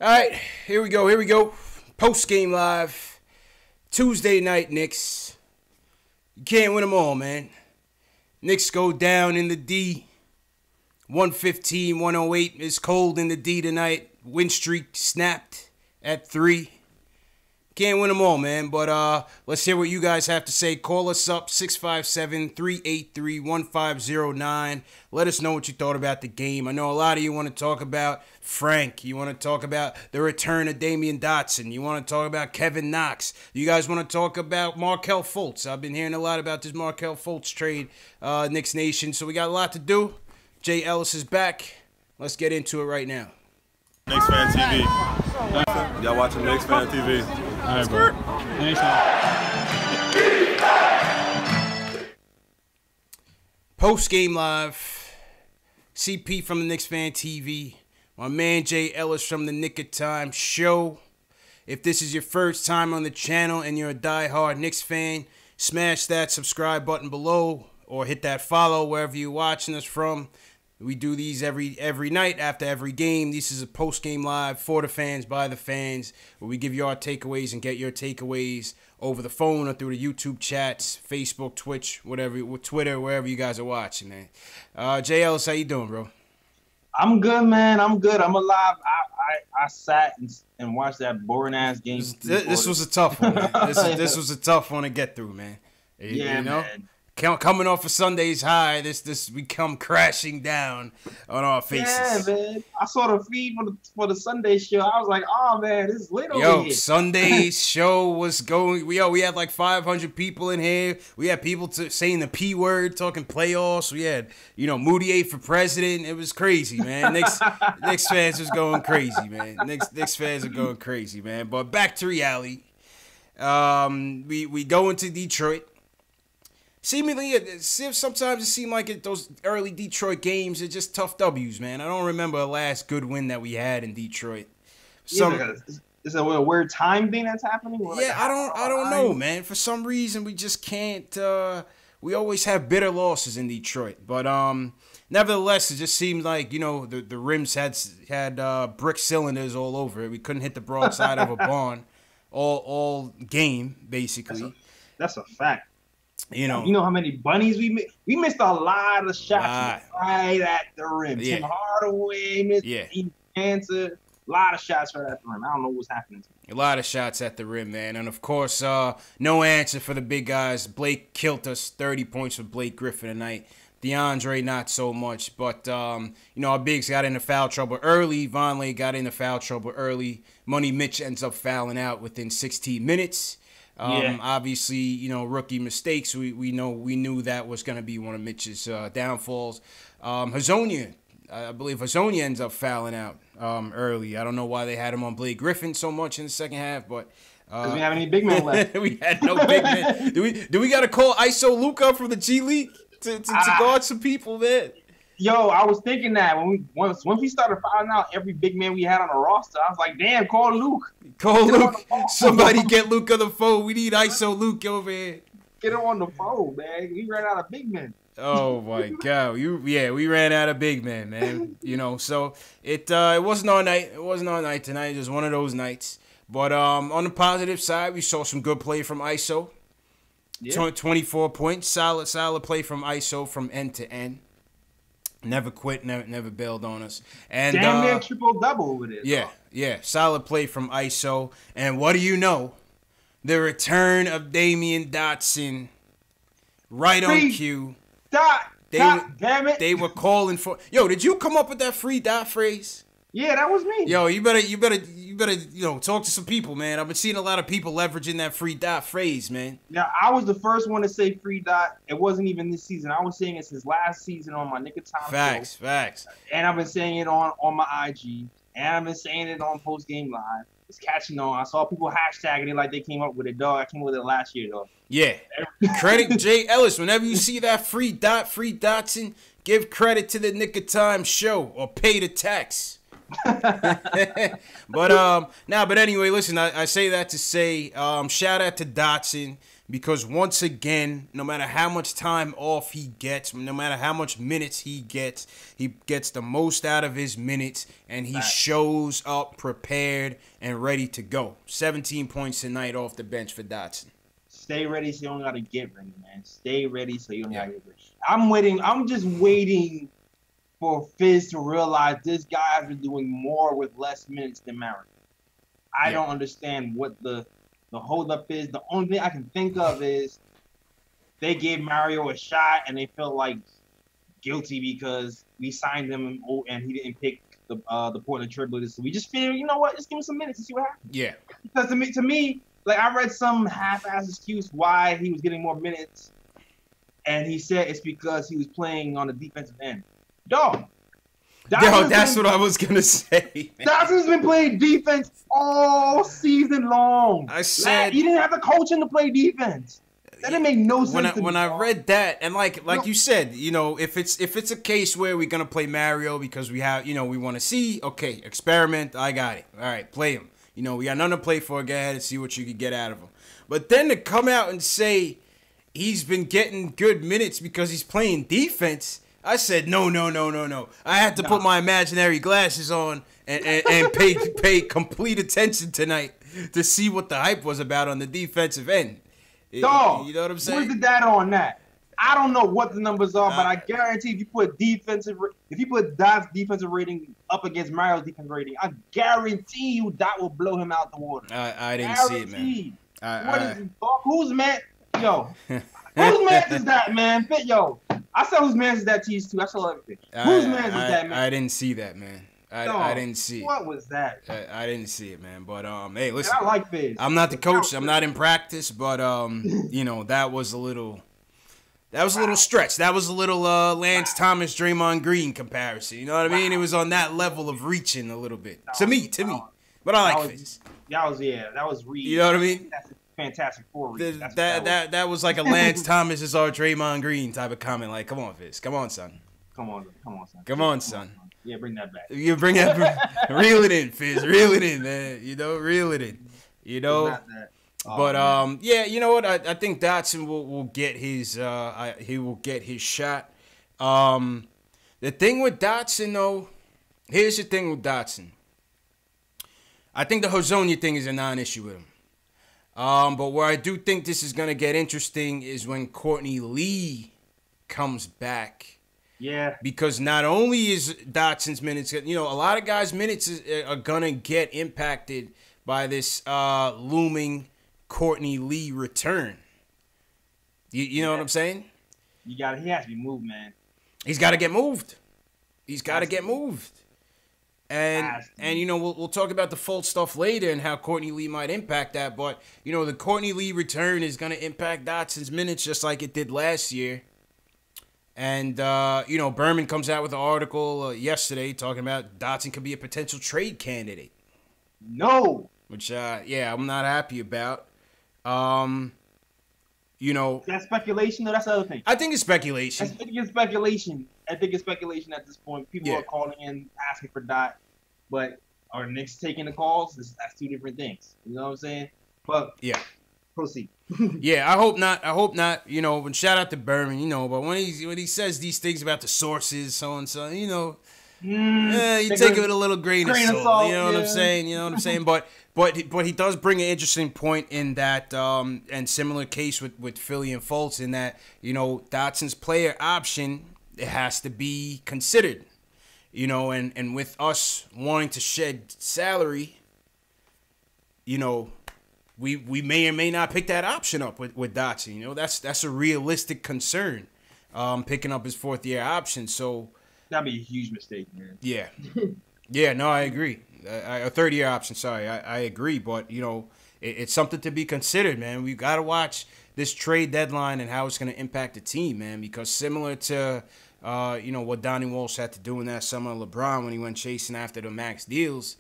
All right, here we go. Here we go. Post game live. Tuesday night, Knicks. You can't win them all, man. Knicks go down in the D. 115, 108. It's cold in the D tonight. Win streak snapped at 3. Can't win them all, man. But let's hear what you guys have to say. Call us up, 657-383-1509. Let us know what you thought about the game. I know a lot of you want to talk about Frank. You want to talk about the return of Damian Dotson. You want to talk about Kevin Knox. You guys want to talk about Markelle Fultz. I've been hearing a lot about this Markelle Fultz trade, Knicks Nation. So we got a lot to do. Jay Ellis is back. Let's get into it right now. KnicksFanTV. Y'all watching KnicksFanTV. All right, bro. Thanks, man. Post game live. CP from the Knicks Fan TV. My man Jay Ellis from the Nick of Time show. If this is your first time on the channel and you're a diehard Knicks fan, smash that subscribe button below or hit that follow wherever you're watching us from. We do these every night after every game. This is a post-game live for the fans, by the fans, where we give you our takeaways and get your takeaways over the phone or through the YouTube chats, Facebook, Twitch, whatever, Twitter, wherever you guys are watching, man. Jay Ellis, how you doing, bro? I'm good, man. I'm good. I'm alive. I sat and watched that boring-ass game. This was a tough one, man. This was a tough one to get through, man. Yeah, you know? man. Coming off of Sunday's high, this we come crashing down on our faces. Yeah, man. I saw the feed for the Sunday show. I was like, oh, man, this is lit over here. Sunday's show was going. We had like 500 people in here. We had people saying the P word, talking playoffs. We had, Moutier for president. It was crazy, man. Knicks fans was going crazy, man. Knicks fans are going crazy, man. But back to reality. We go into Detroit. Seemingly, sometimes it seemed like those early Detroit games are just tough W's, man. I don't remember the last good win that we had in Detroit. Is it a weird time thing that's happening? Yeah, I don't know, man. For some reason, we just can't. We always have bitter losses in Detroit, but nevertheless, it just seemed like the rims had brick cylinders all over it. We couldn't hit the broadside of a barn all game, basically. That's a fact. You know how many bunnies we missed? We missed a lot of shots right at the rim. Yeah. Tim Hardaway missed answer. A lot of shots right at the rim. I don't know what's happening. A lot of shots at the rim, man. And, of course, no answer for the big guys. Blake killed us. 30 points for Blake Griffin tonight. DeAndre, not so much. But, our bigs got into foul trouble early. Vonleh got into foul trouble early. Money Mitch ends up fouling out within 16 minutes. Obviously, rookie mistakes. We knew that was going to be one of Mitch's downfalls. Hazonia, I believe Hazonia ends up fouling out early. I don't know why they had him on Blake Griffin so much in the second half, but because we didn't have any big men left. We had no big men. Do we got to call ISO Luka from the G League to guard some people, man? Yo, I was thinking that once we started finding out every big man we had on the roster, I was like, damn, call Luke. Call Luke. Somebody get Luke on the phone. We need ISO Luke over here. Get him on the phone, man. We ran out of big men. Oh my God. We ran out of big men, man. So it wasn't our night. It wasn't our night tonight. It was one of those nights. But on the positive side, we saw some good play from ISO. Yeah. 24 points. Solid play from ISO from end to end. Never quit, never bailed on us. And damn near triple-double over there. Yeah. Solid play from ISO. And what do you know? The return of Damian Dotson. Right on cue. God damn it. They were calling for... Yo, did you come up with that free dot phrase? Yeah, that was me. Yo, you better talk to some people, man. I've been seeing a lot of people leveraging that free dot phrase, man. Now, I was the first one to say free dot. It wasn't even this season. I was saying it since last season on my Nick of Time show. Facts. And I've been saying it on my IG. And I've been saying it on Post Game Live. It's catching on. I saw people hashtagging it like they came up with it, dog. I came up with it last year, dog. Yeah. Credit Jay Ellis. Whenever you see that free Dotson, give credit to the Nick of Time show or pay the tax. But anyway, listen, I say that to say shout out to Dotson. because once again, no matter how much time off he gets, no matter how much minutes he gets the most out of his minutes, and he shows up prepared and ready to go. 17 points tonight off the bench for Dotson. Stay ready so you don't gotta get ready, man. Stay ready so you don't gotta get ready. I'm just waiting for Fizz to realize this guy has been doing more with less minutes than Mario. I don't understand what the holdup is. The only thing I can think of is they gave Mario a shot and they felt like guilty because we signed him and he didn't pick the Portland Trailblazers. So we just figured, you know what, just give him some minutes and see what happens. Yeah. Because to me, like, I read some half-ass excuse why he was getting more minutes, and he said it's because he was playing on the defensive end. Dog. That's what I was gonna say. Dotson's been playing defense all season long. I said he didn't have the coaching to play defense. That didn't make no sense. When I read that, and like you said, you know, if it's a case where we're gonna play Mario because we have, you know, we want to see, okay, experiment. I got it. All right, play him. You know, we got nothing to play for. Go ahead and see what you can get out of him. But then to come out and say he's been getting good minutes because he's playing defense, I said no. I had to put my imaginary glasses on and pay complete attention tonight to see what the hype was about on the defensive end. Dog, you know what I'm saying? Where's the data on that? I don't know what the numbers are, but I guarantee if you put Dot's defensive rating up against Mario's defensive rating, I guarantee you Dot will blow him out the water. I didn't see it, man. What is whose man? Yo, whose man is that, man? Yo, I saw whose man is that to you too. I saw everything. Whose man is that, man? I didn't see that, man. I didn't see it. What was that? I didn't see it, man. But hey, listen. I like Fizz. I'm not the coach. I'm not in practice, but you know, that was a little stretch. That was a little Lance Thomas, Draymond Green comparison. You know what I mean? It was on that level of reaching a little bit. To me. But I like Fizz. That was Reed. You know what I mean? That's a Fantastic Four. That was like a Lance Thomas is our Draymond Green type of comment. Like, come on, Fizz. Come on, son. Come on, son. Come on, son. Yeah, bring that back. You bring that, reel it in, Fizz. Reel it in, man. You know, reel it in. You know. But yeah, you know what? I think Dotson will get his he will get his shot. The thing with Dotson though, here's the thing with Dotson. I think the Hazonia thing is a non-issue with him. But where I do think this is gonna get interesting is when Courtney Lee comes back. Yeah. Because not only is Dotson's minutes, you know, a lot of guys' minutes are gonna get impacted by this looming Courtney Lee return. You know what I'm saying? He has to be moved, man. He's got to get moved. And you know, we'll talk about the full stuff later and how Courtney Lee might impact that. But you know, the Courtney Lee return is going to impact Dotson's minutes just like it did last year. And you know, Berman comes out with an article yesterday talking about Dotson could be a potential trade candidate. No. Which yeah, I'm not happy about. You know, that's speculation. No, that's the other thing. I think it's speculation. I think it's speculation at this point. People are calling in asking for Dot, but are Knicks taking the calls? That's two different things. You know what I'm saying? But yeah, proceed. Yeah, I hope not. You know, and shout out to Berman. You know, but when he says these things about the sources, so and so, you know. You take it with a little grain of salt. You know what I'm saying? But he does bring an interesting point in that, and similar case with Philly and Fultz in that, you know, Dotson's player option, it has to be considered. You know, and with us wanting to shed salary, you know, we may or may not pick that option up with Dotson. You know, that's a realistic concern, picking up his fourth year option. So that'd be a huge mistake, man. Yeah. Yeah, no, I agree. A third-year option, sorry. I agree. But, you know, it's something to be considered, man. We've got to watch this trade deadline and how it's going to impact the team, man. Because similar to, you know, what Donnie Walsh had to do in that summer of LeBron when he went chasing after the max deals,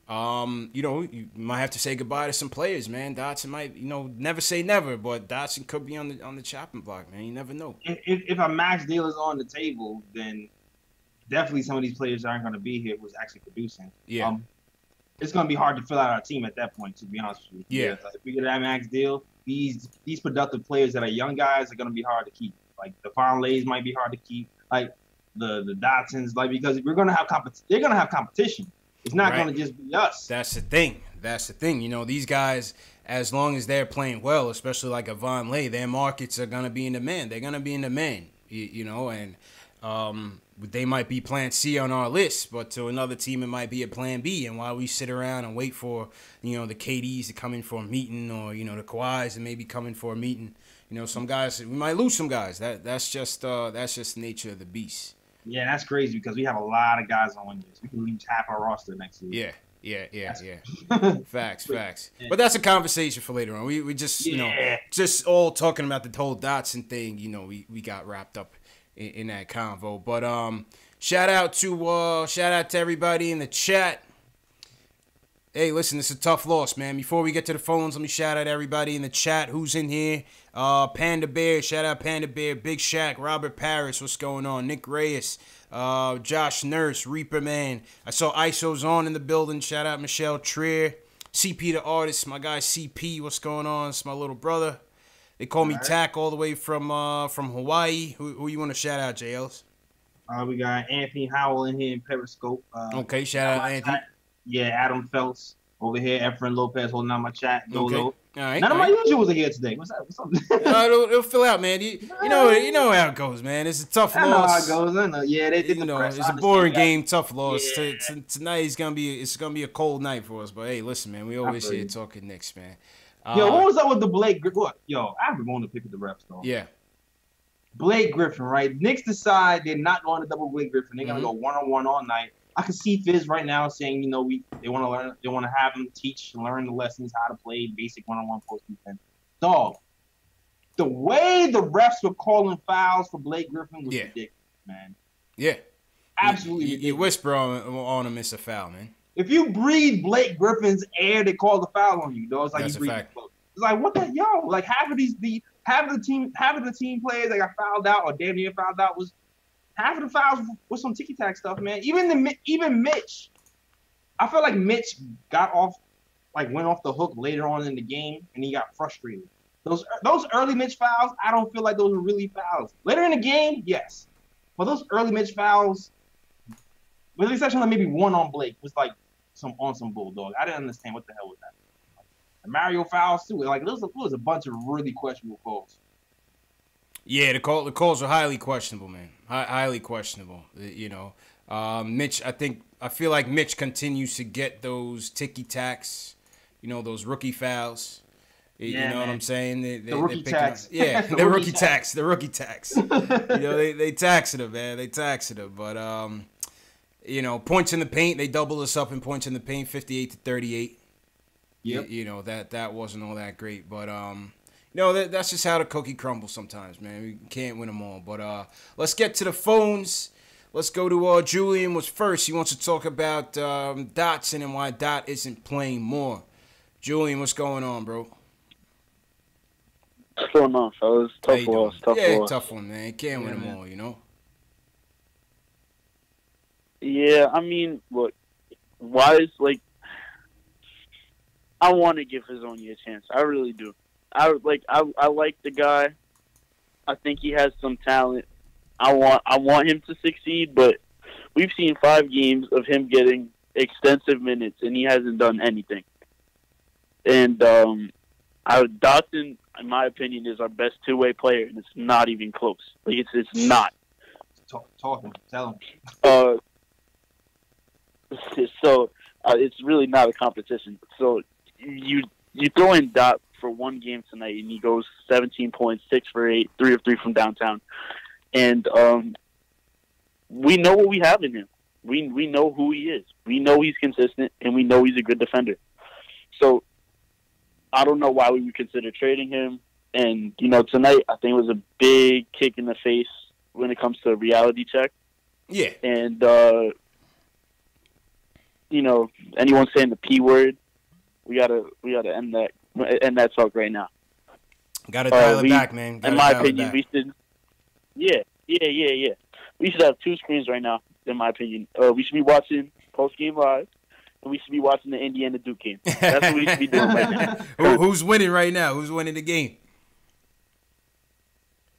you know, you might have to say goodbye to some players, man. Dotson might, you know, never say never, but Dotson could be on the chopping block, man. You never know. If a max deal is on the table, then definitely some of these players aren't going to be here who's actually producing. Yeah. It's going to be hard to fill out our team at that point, to be honest with you. Yeah. If we get that max deal, these productive players that are young guys are gonna be hard to keep. Like the Vonleys might be hard to keep. Like the Dotsons, like because we're gonna have they're gonna have competition. It's not gonna just be us. That's the thing. That's the thing. You know, these guys, as long as they're playing well, especially like a Vonley, their markets are gonna be in demand. They're gonna be in demand. You know, and they might be plan C on our list, but to another team it might be a plan B. And while we sit around and wait for, you know, the KDs to come in for a meeting, or, you know, the Kawhis to maybe come in for a meeting, you know, some guys, we might lose some guys. That's just the nature of the beast. Yeah, that's crazy because we have a lot of guys on 1 year. We can lose half our roster next year. Yeah. Facts. Yeah. But that's a conversation for later on. We just, you know, just all talking about the whole Dotson thing, you know, we got wrapped up in that convo. But shout out to everybody in the chat. Hey, listen, it's a tough loss, man. Before we get to the phones, let me shout out everybody in the chat who's in here. Panda Bear, shout out Panda Bear, Big Shaq, Robert Paris, what's going on? Nick Reyes, Josh Nurse, Reaper Man. I saw ISO's on in the building. Shout out Michelle Trier, CP the artist, my guy CP, what's going on? It's my little brother. They call me Tack all the way from Hawaii. Who you want to shout out, JLs? We got Anthony Howell in here in Periscope. Okay, shout out Anthony. Yeah, Adam Phelps over here. Efren Lopez holding on my chat. Dolo. All right. None of my usuals are here today. What's up? It'll fill out, man. You know how it goes, man. It's a tough loss. I know how it goes. I know. Yeah, they did the press. It's a boring game, tough loss. Yeah. Tonight it's gonna be a cold night for us. But hey, listen, man, we always here talking Knicks, man. Yo, what was up with the Blake Griffin? Yo, I've been going to pick at the refs though. Yeah. Blake Griffin, right? Knicks decide they're not going to double Blake Griffin. They're gonna go 1-on-1 all night. I can see Fizz right now saying, you know, they want to learn, they want to have him learn the lessons, how to play basic 1-on-1 post defense. Dog, the way the refs were calling fouls for Blake Griffin was ridiculous, man. Yeah, absolutely. You whisper on him, it's a foul, man. If you breathe Blake Griffin's air, they call the foul on you, though. It's like that's you breathe. It's like what the like half of the team players that got fouled out or damn near fouled out was. Half of the fouls was some ticky-tack stuff, man. Even Mitch. I feel like Mitch went off the hook later on in the game, and he got frustrated. Those early Mitch fouls, I don't feel like those were really fouls. Later in the game, yes. But those early Mitch fouls, with the exception of maybe one on Blake, was like some Bulldog. I didn't understand what the hell was that. The Mario fouls, too. Like, there was a bunch of really questionable calls. Yeah, the calls are highly questionable, man. Highly questionable. You know, Mitch. I feel like Mitch continues to get those ticky tacks. You know, those rookie fouls. You know what I'm saying? The rookie tax. Yeah, the rookie tax. The rookie tax. You know, they taxing him, man. They taxing him. But you know, points in the paint. They doubled us up in points in the paint, 58-38. Yep. You know that wasn't all that great, but no, that's just how the cookie crumbles sometimes, man. We can't win them all. But let's get to the phones. Let's go to Julian was first. He wants to talk about Dotson and why Dot isn't playing more. Julian, what's going on, bro? What's going on, fellas? Tough loss. Tough one, man. Can't win them all, you know? Yeah, I mean, look, like, I want to give Hezonja a chance. I really do. I like the guy. I think he has some talent. I want him to succeed, but we've seen 5 games of him getting extensive minutes, and he hasn't done anything. And Dotson, in my opinion, is our best two-way player, and it's not even close. Like it's not. Talk him. Tell him. So it's really not a competition. So you throw in Dot for one game tonight, and he goes 17 points, 6 for 8, 3 of 3 from downtown. And we know what we have in him. We know who he is. We know he's consistent, and we know he's a good defender. So I don't know why we would consider trading him. And, you know, tonight I think it was a big kick in the face when it comes to a reality check. Yeah. And, you know, anyone saying the P word, we gotta end that talk right now. Gotta dial it back, man. In my opinion, we should. Yeah. We should have 2 screens right now. In my opinion, we should be watching post game live, we should be watching the Indiana Duke game. That's what we should be doing right now. Who's winning right now? Who's winning the game?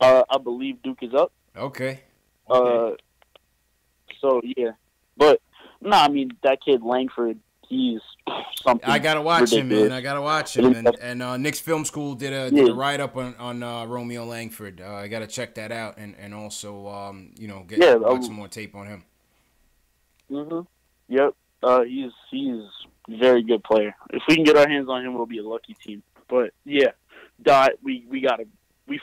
I believe Duke is up. Okay. So yeah, but no, I mean that kid Langford, he's something. I gotta watch ridiculous. him, man. I gotta watch him. And Knicks Film School did a write up on Romeo Langford. I gotta check that out and also watch some more tape on him. Mhm. Yep. He's a very good player. If we can get our hands on him, we'll be a lucky team. But yeah, Dot, we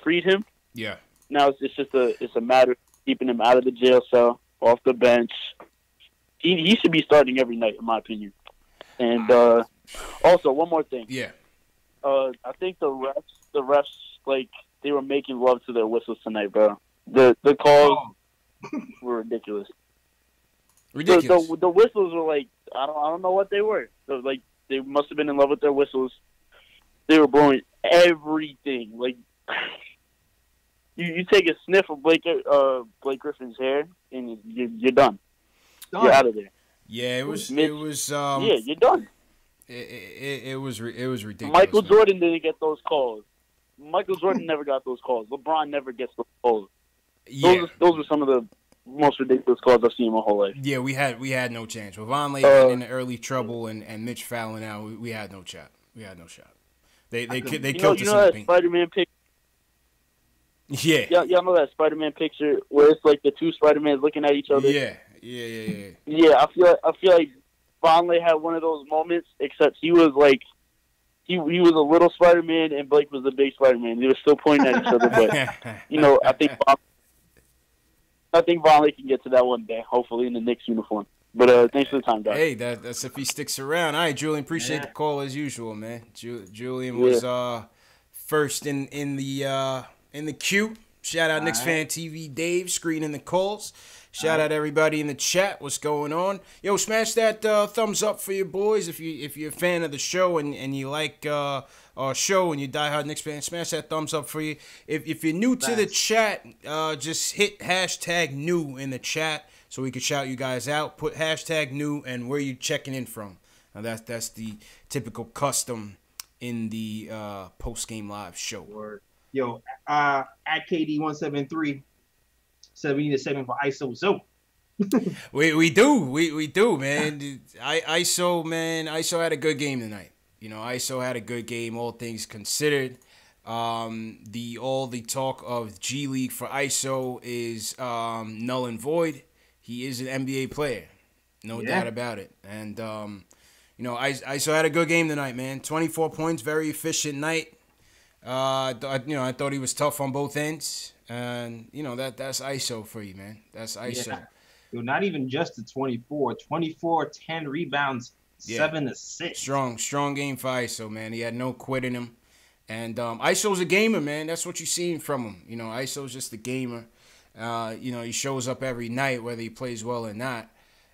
freed him. Yeah. Now it's a matter of keeping him out of the jail cell, off the bench. He should be starting every night, in my opinion. And also, one more thing. Yeah. I think the refs, like, they were making love to their whistles tonight, bro. The calls were ridiculous. Ridiculous. The whistles were like, I don't know what they were. So, like, they must have been in love with their whistles. They were blowing everything. Like, you take a sniff of Blake Griffin's hair, and you're done. You're out of there. Yeah, it was. Yeah, you're done. It was ridiculous. Michael Jordan didn't get those calls. Michael Jordan never got those calls. LeBron never gets those calls. Yeah. Those were some of the most ridiculous calls I've seen in my whole life. Yeah, we had no chance. With Vonleh getting into early trouble and Mitch fouling out, we had no shot. We had no shot. They killed us in the paint. Spider-Man picture. Yeah. Y'all know that Spider-Man picture where it's like the two Spider-Mans looking at each other? Yeah. Yeah, I feel like Vonleh had one of those moments, except he was like he was a little Spider-Man and Blake was a big Spider-Man. They were still pointing at each other, but I think Vonleh can get to that one day, hopefully in the Knicks uniform. But thanks for the time, guys. Hey, that's if he sticks around. All right, Julian, appreciate the call as usual, man. Julian was first in the queue. Shout out KnicksFanTV Dave screening the calls. Shout out everybody in the chat. What's going on? Yo, smash that thumbs up for your boys if you're a fan of the show and you like our show and you diehard Knicks fan. Smash that thumbs up for you. If you're new to the chat, just hit hashtag new in the chat so we can shout you guys out. Put hashtag new and where you checking in from. Now that's the typical custom in the post game live show. Word. Yo, at KD173. Said we need a segment for ISO. So we do, man. ISO had a good game tonight. ISO had a good game, all things considered. All the talk of G League for ISO is null and void. He is an NBA player, no doubt about it. And ISO had a good game tonight, man. 24 points, very efficient night. I thought he was tough on both ends. And, that's ISO for you, man. That's ISO. Yeah. Yo, not even just the 24, 10 rebounds, 7 assists. Strong game for ISO, man. He had no quit in him. And ISO's a gamer, man. That's what you're seeing from him. ISO's just a gamer. He shows up every night, whether he plays well or not.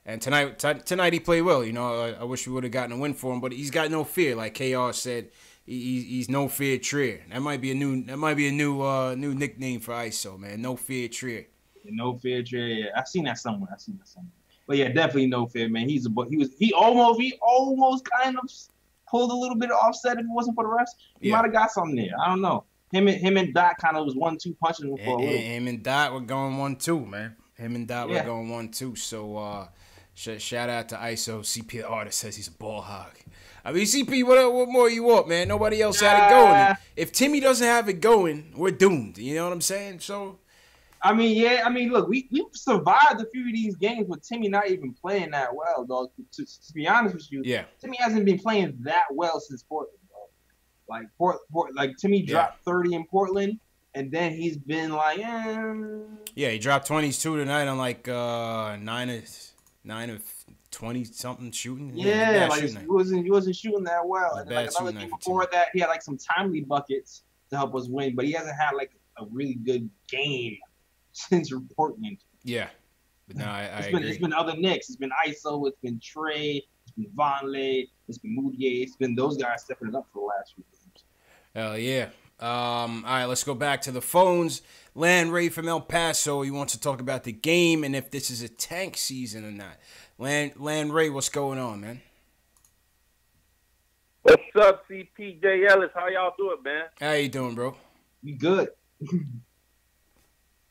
And tonight he played well. I wish we would have gotten a win for him, but he's got no fear, like KR said. He's no fear Trier. That might be a new nickname for ISO, man. No fear Trier. No fear Trier. Yeah, I've seen that somewhere. But yeah, definitely no fear, man. He almost kind of pulled a little bit of offset if it wasn't for the refs. He might have got something there. I don't know. Him and Dot kind of was 1-2 punching him for a little. Him and Dot were going 1-2, man. Were going 1-2. So shout out to ISO. CP the artist says he's a ball hog. I mean, CP, what more you want, man? Nobody else had it going. If Timmy doesn't have it going, we're doomed. You know what I'm saying? So, look, we survived a few of these games with Timmy not even playing that well, dog. To be honest with you, Timmy hasn't been playing that well since Portland, dog. Like Timmy dropped 30 in Portland, and then he's been like, Yeah, he dropped 22 tonight on like 9 of 20 something shooting. Yeah, like he wasn't shooting that well. And like another game before that, he had like some timely buckets to help us win, but he hasn't had like a really good game since Portland. Yeah, but no, I agree. It's been other Knicks. It's been ISO. It's been Trey. It's been Vonleh. It's been Moutier. It's been those guys stepping it up for the last few games. Hell yeah. All right, let's go back to the phones. Land Ray from El Paso. He wants to talk about the game and if this is a tank season or not. Land Ray, what's going on, man? What's up, CPJ Ellis? How y'all doing, man? How you doing, bro? We good.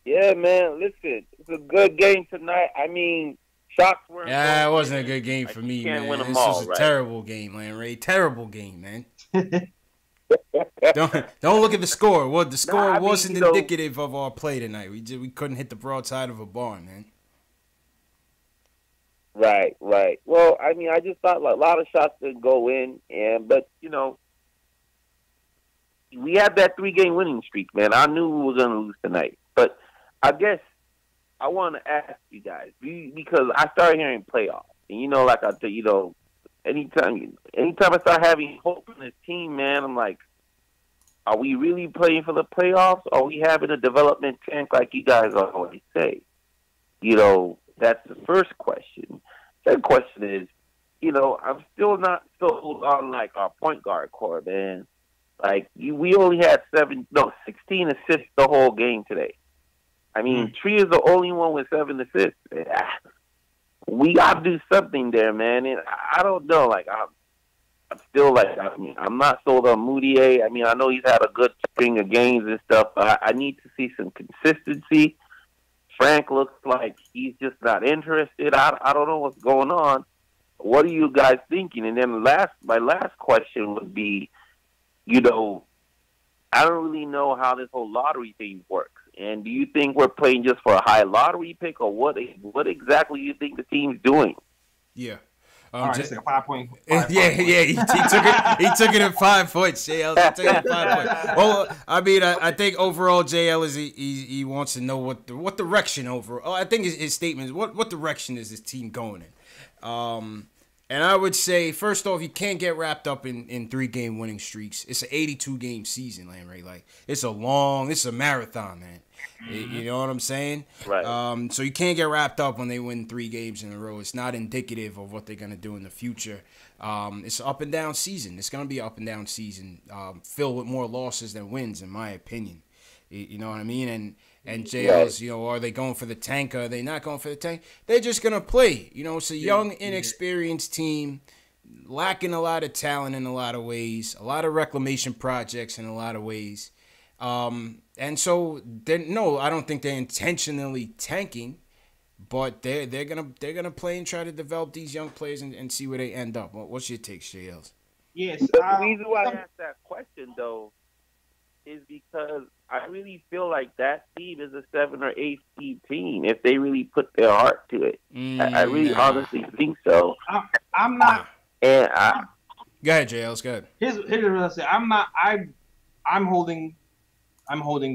Yeah, man. Listen, it's a good game tonight. I mean, shots weren't. Yeah, it wasn't a good game for like, me, can't man. win them This all, was a right? terrible game, Ray. Terrible game, man. Don't look at the score. Well, the score wasn't indicative of our play tonight. We couldn't hit the broadside of a barn, man. Right. Well, I mean, I just thought like, a lot of shots didn't go in, but we had that 3-game winning streak, man. I knew we were going to lose tonight, but I guess I want to ask you guys because I started hearing playoffs, and like I tell anytime I start having hope in this team, man, I'm like, are we really playing for the playoffs? Or are we having a development tank like you guys always say? That's the first question. Second question is, I'm still not sold on like our point guard core, man. Like we only had 16 assists the whole game today. I mean, Tree is the only one with 7 assists. We got to do something there, man. And I don't know. Like I'm still like I'm not sold on Moutier. I mean, I know he's had a good string of games and stuff, but I need to see some consistency. Frank looks like he's just not interested. I don't know what's going on. What are you guys thinking? And then my last question would be, I don't really know how this whole lottery thing works. And do you think we're playing just for a high lottery pick, or what exactly do you think the team's doing? Yeah. All right, it's like a 5 point. Yeah. He took it at 5 points. JL took it at 5 points. Well, I mean, I think overall JL is he wants to know what direction overall. I think his statement is what direction is this team going in. And I would say first off, you can't get wrapped up in 3-game winning streaks. It's an 82-game season, Ray. Like it's a marathon, man. You know what I'm saying? Right. So you can't get wrapped up when they win 3 games in a row. It's not indicative of what they're going to do in the future. It's an up and down season. It's going to be an up and down season, filled with more losses than wins, in my opinion. You know what I mean? And JL's, are they going for the tank? Or are they not going for the tank? They're just going to play. It's a young, inexperienced team, lacking a lot of talent in a lot of ways, a lot of reclamation projects in a lot of ways. And so I don't think they're intentionally tanking, but they're gonna play and try to develop these young players and see where they end up. What's your take, JLs? Yes. The reason why I asked that question though is because I really feel like that team is a 7 or 8 seed team if they really put their heart to it. I really honestly think so. I'm not. And go ahead, JLs. Go ahead. Here's what I say. I'm not. I'm holding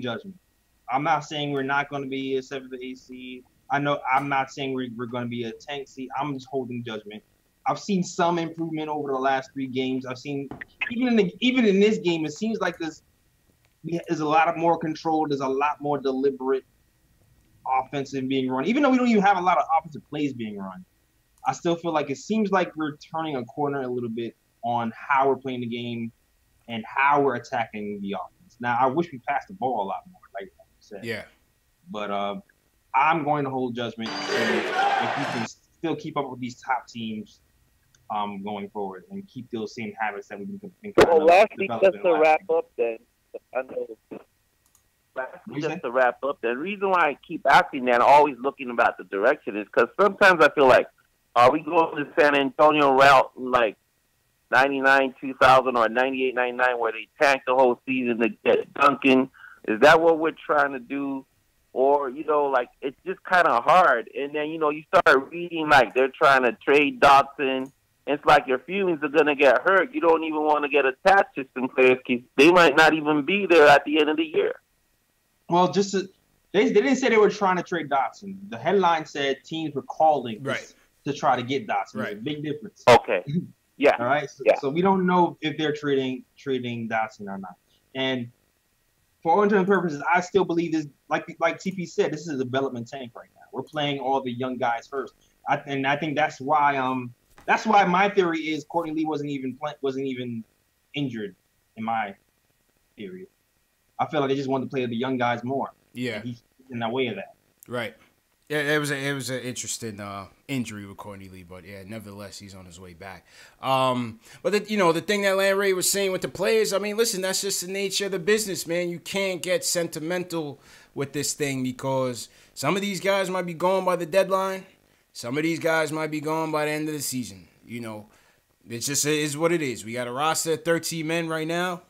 judgment. I'm not saying we're not going to be a 7 to 8 seed. I know I'm not saying we're going to be a tank seed. I'm just holding judgment. I've seen some improvement over the last 3 games. I've seen even in this game, it seems like there's a lot of more control. There's a lot more deliberate offensive being run. Even though we don't even have a lot of offensive plays being run, I still feel like it seems like we're turning a corner a little bit on how we're playing the game and how we're attacking the offense. Now, I wish we passed the ball a lot more, like you said. Yeah. But I'm going to hold judgment if we can still keep up with these top teams going forward and keep those same habits that we've been so lastly, just to wrap up then, I know. Just to wrap up, the reason why I keep asking that, always looking about the direction, is because sometimes I feel like, are we going to San Antonio route like 99, 2000, or 98, 99, where they tank the whole season to get Duncan? Is that what we're trying to do? Or, like, it's just kind of hard. And then, you start reading, like, they're trying to trade Dotson. It's like your feelings are going to get hurt. You don't even want to get attached to some players because they might not even be there at the end of the year. Well, they didn't say they were trying to trade Dotson. The headline said teams were calling to try to get Dotson. Right. There's a big difference. Okay. Yeah. All right. So we don't know if they're trading Dotson or not. And for all intents and purposes, I still believe this. Like TP said, this is a development tank right now. We're playing all the young guys first, and I think that's why my theory is Courtney Lee wasn't even injured in my theory. I feel like they just wanted to play the young guys more. Yeah. He's in the way of that. Right. Yeah, it was an interesting injury with Courtney Lee, but yeah, nevertheless, he's on his way back. But the thing that Larry was saying with the players, I mean, listen, that's just the nature of the business, man. You can't get sentimental with this thing because some of these guys might be gone by the deadline. Some of these guys might be gone by the end of the season. You know, it just is what it is. We got a roster of 13 men right now.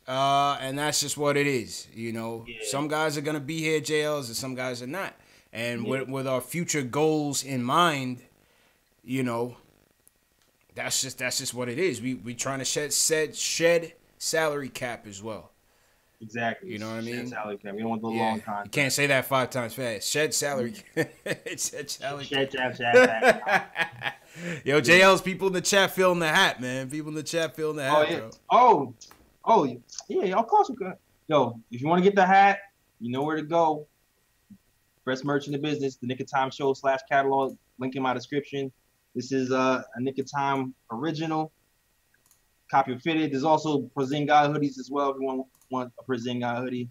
And that's just what it is. You know, some guys are going to be here, JLs, and some guys are not. And with our future goals in mind, you know, that's just what it is. We trying to shed salary cap as well. Exactly. You know what I mean? Shed salary cap. We don't want the long contract. You can't say that 5 times fast. Shed salary. Shed salary. Shed. Yo, JL's people in the chat filling the hat, man. People in the chat filling the hat, bro. Oh, yeah, of course we could. Yo, if you want to get the hat, you know where to go. Best merch in the business, the Nick of Time Show /catalog, link in my description. This is a Nick of Time original, copy fitted. There's also Porzingis hoodies as well if you want a Porzingis hoodie.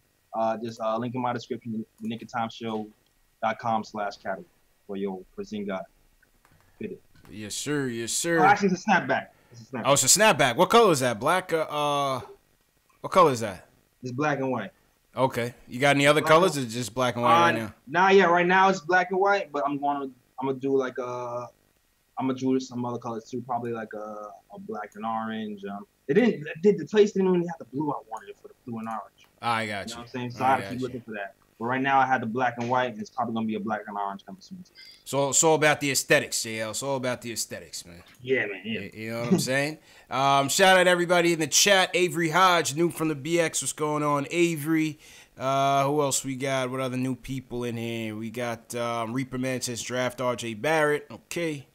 Just link in my description, the Nick of Time Show.com /catalog for your Porzingis fitted. Yes, sir. Yes, sir. Oh, actually, it's a snapback. Oh, it's a snapback. What color is that? Black? What color is that? It's black and white. Okay. You got any other colors or just black and white right now? Nah, yeah, right now it's black and white, but I'm gonna do like I'm gonna do some other colors too, probably like a black and orange. The place didn't really have the blue I wanted for the blue and orange. I got you. You know what I'm saying? So I have to keep looking for that. But right now I had the black and white, and it's probably gonna be a black and orange coming soon. So it's all about the aesthetics, JL. It's all about the aesthetics, man. Yeah, man. Yeah. You know what I'm saying? Shout out everybody in the chat. Avery Hodge, new from the BX. What's going on, Avery? Who else we got? What other new people in here? We got Reaper Man says draft RJ Barrett. Okay.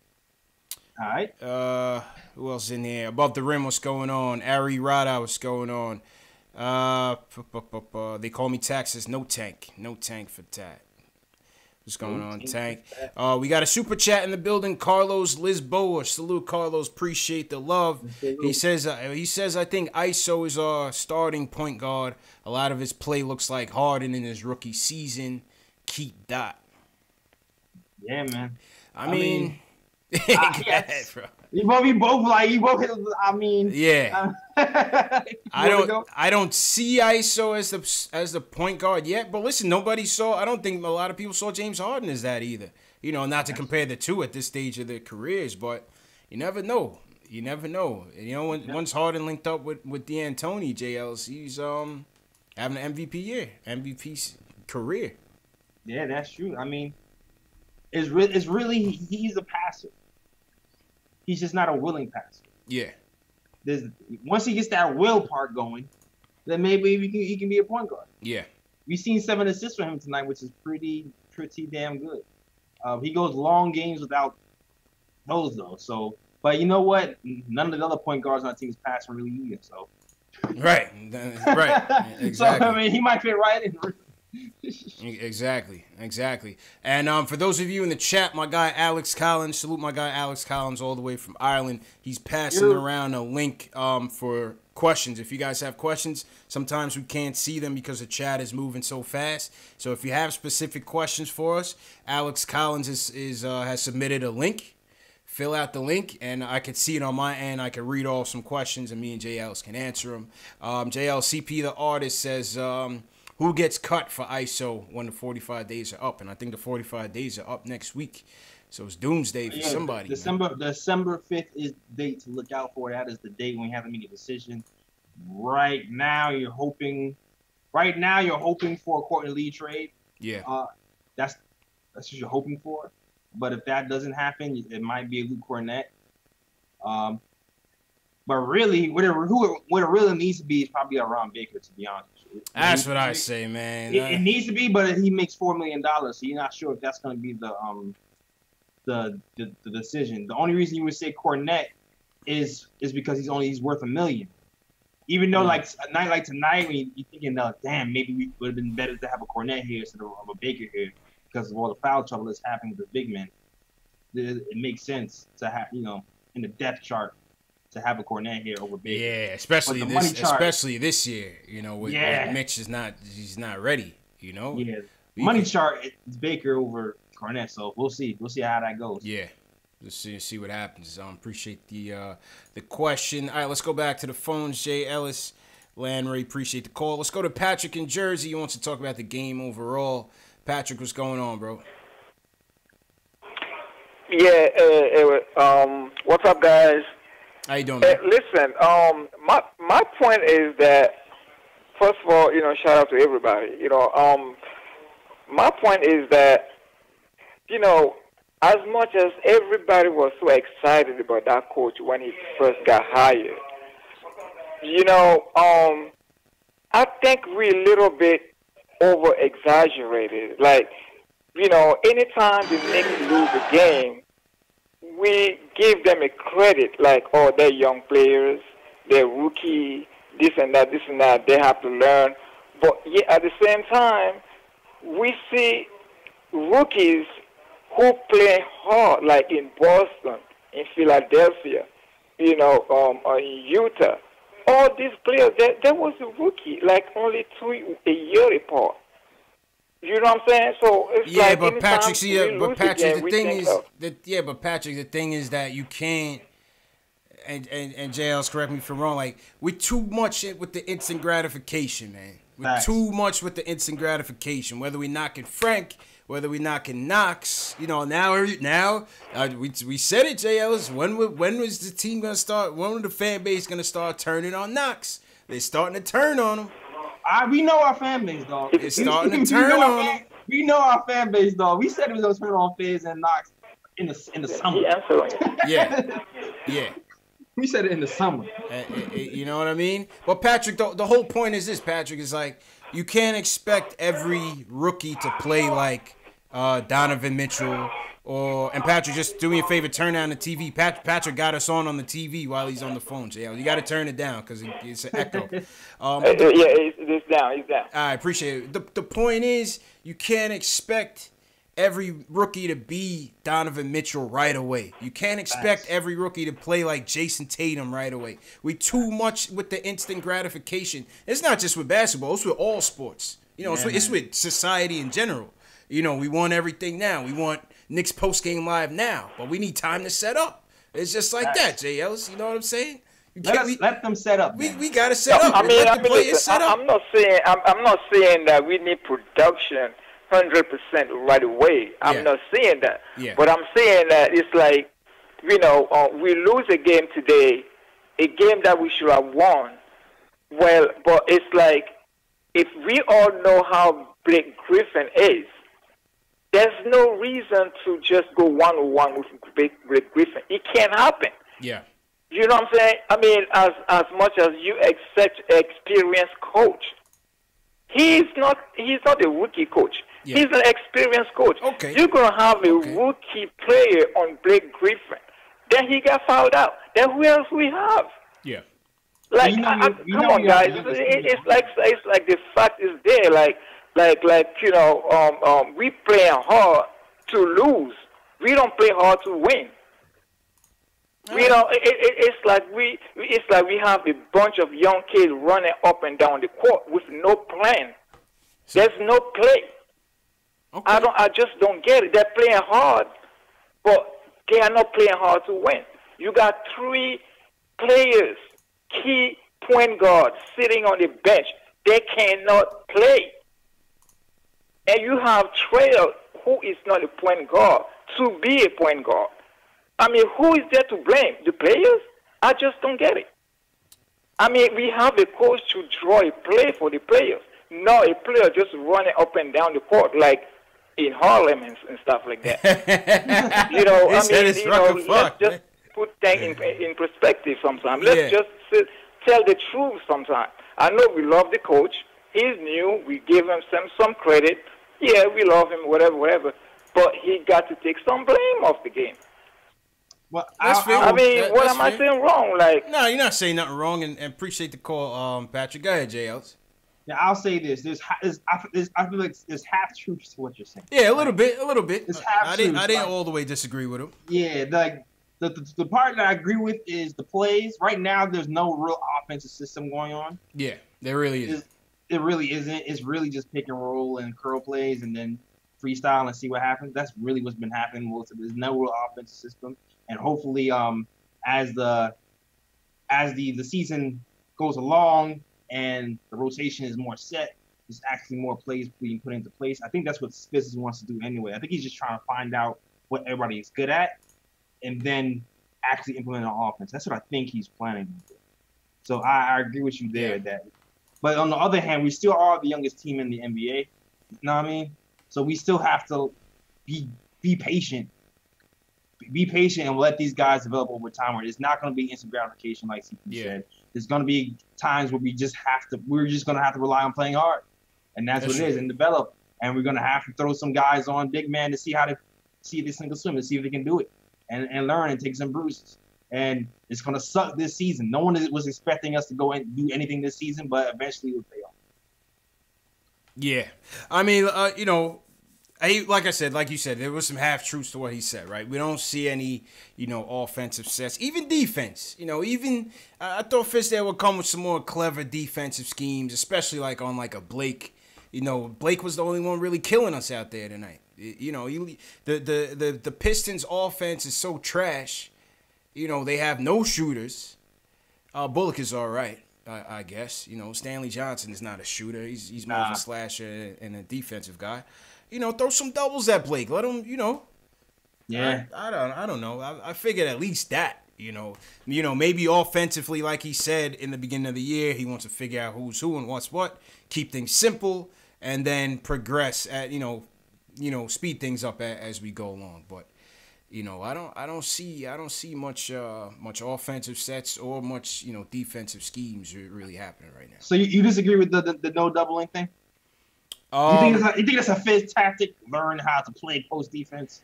All right. Who else in here? Above the Rim, what's going on? Ari Rada, what's going on? They call me Texas. No tank for Tat. What's going on, Tank? We got a super chat in the building. Carlos Lisboa. Salute, Carlos. Appreciate the love. He says, I think ISO is our starting point guard. A lot of his play looks like Harden in his rookie season. Keep that. Yeah, man. I mean yes. Bro. You both I mean, yeah. I don't see ISO as the point guard yet, but listen, I don't think a lot of people saw James Harden as that either. You know, not to compare the two at this stage of their careers, but you never know. You know, once Harden linked up with D'Antoni, JLs, he's having an MVP year, MVP career. Yeah, that's true. I mean, it's really he's a passer. He's just not a willing passer. Yeah. Once he gets that will part going, then maybe he can be a point guard. Yeah. We've seen 7 assists from him tonight, which is pretty damn good. He goes long games without those though. So, but you know what? None of the other point guards on our team is passing really either. So. Right. Exactly. So I mean, he might fit right in. Exactly. And for those of you in the chat, my guy Alex Collins, salute my guy Alex Collins all the way from Ireland. He's passing around a link for questions. If you guys have questions, sometimes we can't see them because the chat is moving so fast. So if you have specific questions for us, Alex Collins has submitted a link. Fill out the link, and I can see it on my end. I can read off some questions, and me and JLs can answer them. JLCP, the artist, says, who gets cut for ISO when the 45 days are up? And I think the 45 days are up next week. So it's doomsday for somebody. December 5th is the date to look out for. That is the date when you have to make a decision. Right now, you're hoping for a Courtney Lee trade. Yeah. That's what you're hoping for. But if that doesn't happen, it might be a Luke Cornett. But really, what it really needs to be is probably a Ron Baker, to be honest. That's what I say, man. It needs to be, but he makes $4 million, so you're not sure if that's going to be the decision. The only reason you would say Cornett is because he's worth $1 million. Even though like a night like tonight, when you're thinking, damn, maybe we would have been better to have a Cornett here instead of a Baker here because of all the foul trouble that's happening with the big men. It makes sense to have, in the depth chart, to have a Cornett here over Baker. Yeah, especially this year, with Mitch he's not ready, Yeah, Money chart is Baker over Garnett, so we'll see. We'll see how that goes. Yeah. Let's see what happens. Appreciate the question. All right, let's go back to the phones. Jay Ellis, Landry, appreciate the call. Let's go to Patrick in Jersey. He wants to talk about the game overall. Patrick, what's going on, bro? Yeah, what's up, guys? How you doing, man? Listen, my point is that, first of all, shout out to everybody. My point is that, as much as everybody was so excited about that coach when he first got hired, I think we a little bit over-exaggerated. Like, anytime the Knicks lose a game, we give them a credit, like, oh, they're young players, they're rookie, this and that, they have to learn. But yeah, at the same time, we see rookies who play hard, like in Boston, in Philadelphia, in Utah. All these players, there was a rookie, like only 2 a year apart. You know what I'm saying? So it's yeah, like but Patrick, the thing is that you can't. And JL's, correct me if I'm wrong. Like, we're too much with the instant gratification, man. We're too much with the instant gratification. Whether we knocking Frank, whether we knocking Knox, now we said it, JL's. When was the team gonna start? When was the fan base gonna start turning on Knox? They're starting to turn on him. We know our fan base, dog. It's starting to turn on him. We know our fan base, dog. We said it was gonna turn on Fizz and Knox in the summer. Yeah. We said it in the summer. You know what I mean? But Patrick, the whole point is this, Patrick, is like, you can't expect every rookie to play like Donovan Mitchell and Patrick, just do me a favor, turn down the TV. Patrick got us on the TV while he's on the phone. So, you got to turn it down because it's an echo. It's down. I appreciate it. The point is, you can't expect every rookie to be Donovan Mitchell right away. You can't expect every rookie to play like Jason Tatum right away. We too much with the instant gratification. It's not just with basketball. It's with all sports. It's with society in general. We want everything now. We want Knicks post-game live now. But we need time to set up. It's just like that, Jay Ellis. You know what I'm saying? Let them set up. We got to set up. Let the players set up. I'm not saying that we need production 100% right away. I'm not saying that. Yeah. But I'm saying that it's like, we lose a game today, a game that we should have won. Well, but it's like, if we all know how Blake Griffin is, there's no reason to just go one-on-one with Blake Griffin. It can't happen. Yeah. You know what I'm saying? I mean, as much as you accept experienced coach, he's not a rookie coach. Yeah. He's an experienced coach. Okay. You're going to have a rookie player on Blake Griffin. Then he got fouled out. Then who else we have? Yeah. Like, come on, guys. It's like the fact is there. We play hard to lose. We don't play hard to win. It's like we have a bunch of young kids running up and down the court with no plan. There's no play. Okay. I just don't get it. They're playing hard, but they are not playing hard to win. You got 3 players, key point guards, sitting on the bench. They cannot play. And you have Trail, who is not a point guard, to be a point guard. I mean, who is there to blame? The players? I just don't get it. I mean, we have a coach to draw a play for the players, not a player just running up and down the court like in Harlem and stuff like that. Let's just put things in perspective sometimes. Let's just tell the truth sometimes. I know we love the coach. He's new. We give him some credit. Yeah, we love him, whatever. But he got to take some blame off the game. Well, what am I saying wrong? Like, no, you're not saying nothing wrong, and appreciate the call, Patrick. Go ahead, Jay Ellis. Yeah, I'll say this. I feel like there's half truths to what you're saying. Yeah, a little bit. It's half I didn't all the way disagree with him. Yeah, like the part that I agree with is the plays. Right now, there's no real offensive system going on. Yeah, there really is. it really isn't. It's really just pick and roll and curl plays and then freestyle and see what happens. That's really what's been happening. There's no real offensive system, and hopefully, as the season goes along and the rotation is more set, there's actually more plays being put into place. I think that's what Pistons wants to do anyway. I think he's just trying to find out what everybody is good at, and then actually implement an offense. That's what I think he's planning to do. So I agree with you there. But on the other hand, we still are the youngest team in the NBA. You know what I mean? So we still have to be patient. Be patient and let these guys develop over time. Where it's not going to be instant gratification, like CP said. There's going to be times where we're just going to have to rely on playing hard, and that's what it is, and develop. And we're going to have to throw some guys on big man to see if this thing can swim, to see if they can do it, and learn and take some bruises. And it's going to suck this season. No one was expecting us to go and do anything this season, but eventually it will pay off. Yeah. I mean, like you said, there was some half-truths to what he said, right? We don't see any, offensive sets. Even defense. I thought Fizdale would come with some more clever defensive schemes, especially like on like a Blake. Blake was the only one really killing us out there tonight. The Pistons offense is so trash. They have no shooters. Bullock is all right, I guess. Stanley Johnson is not a shooter. He's more of a slasher and a defensive guy. Throw some doubles at Blake. Let him, Yeah. I don't know. I figured at least that, maybe offensively, like he said in the beginning of the year, he wants to figure out who's who and what's what, keep things simple, and then progress at, speed things up as we go along. But I don't see much offensive sets or much defensive schemes really happening right now. So you disagree with the no doubling thing? You think that's a Fizz tactic? Learn how to play post defense.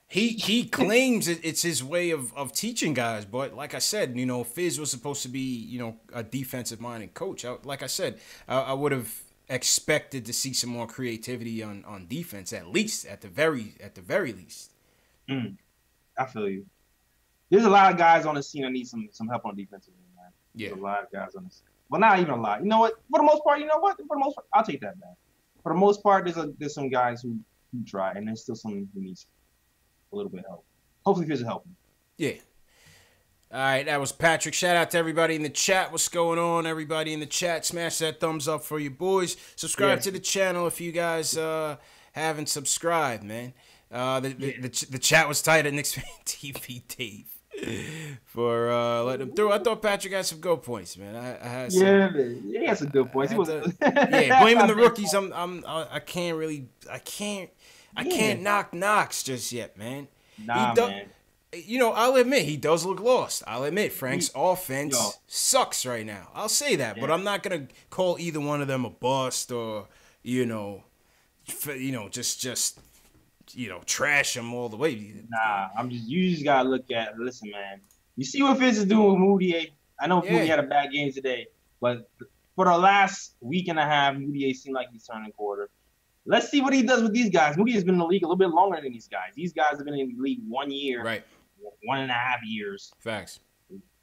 He claims it's his way of teaching guys, but like I said, Fizz was supposed to be a defensive minded coach. Like I said, I would have expected to see some more creativity on defense, at the very least. I feel you. There's a lot of guys on the scene that need some help on defensive end, man. Yeah. There's a lot of guys on the scene. Well, not even a lot. You know what? For the most part, I'll take that back. For the most part, there's some guys who try, and there's still some who needs a little bit of help. Hopefully, Fizz will help him. Yeah. All right, that was Patrick. Shout out to everybody in the chat. What's going on, everybody in the chat? Smash that thumbs up for your boys. Subscribe to the channel if you guys haven't subscribed, man. The chat was tight at KnicksFanTV, Dave, for letting him through. I thought Patrick had some good points, man. I had some, man. He had some good points. Blaming the rookies. I can't knock Knox just yet, man. Man. I'll admit he does look lost. I'll admit Frank's offense sucks right now. I'll say that, but I'm not gonna call either one of them a bust or just trash them all the way. You just gotta listen, man. You see what Fizz is doing with Moutier. I know Moutier had a bad game today, but for the last week and a half, Moutier seemed like he's turning quarter. Let's see what he does with these guys. Moutier has been in the league a little bit longer than these guys. These guys have been in the league 1 year, right? 1.5 years. Facts.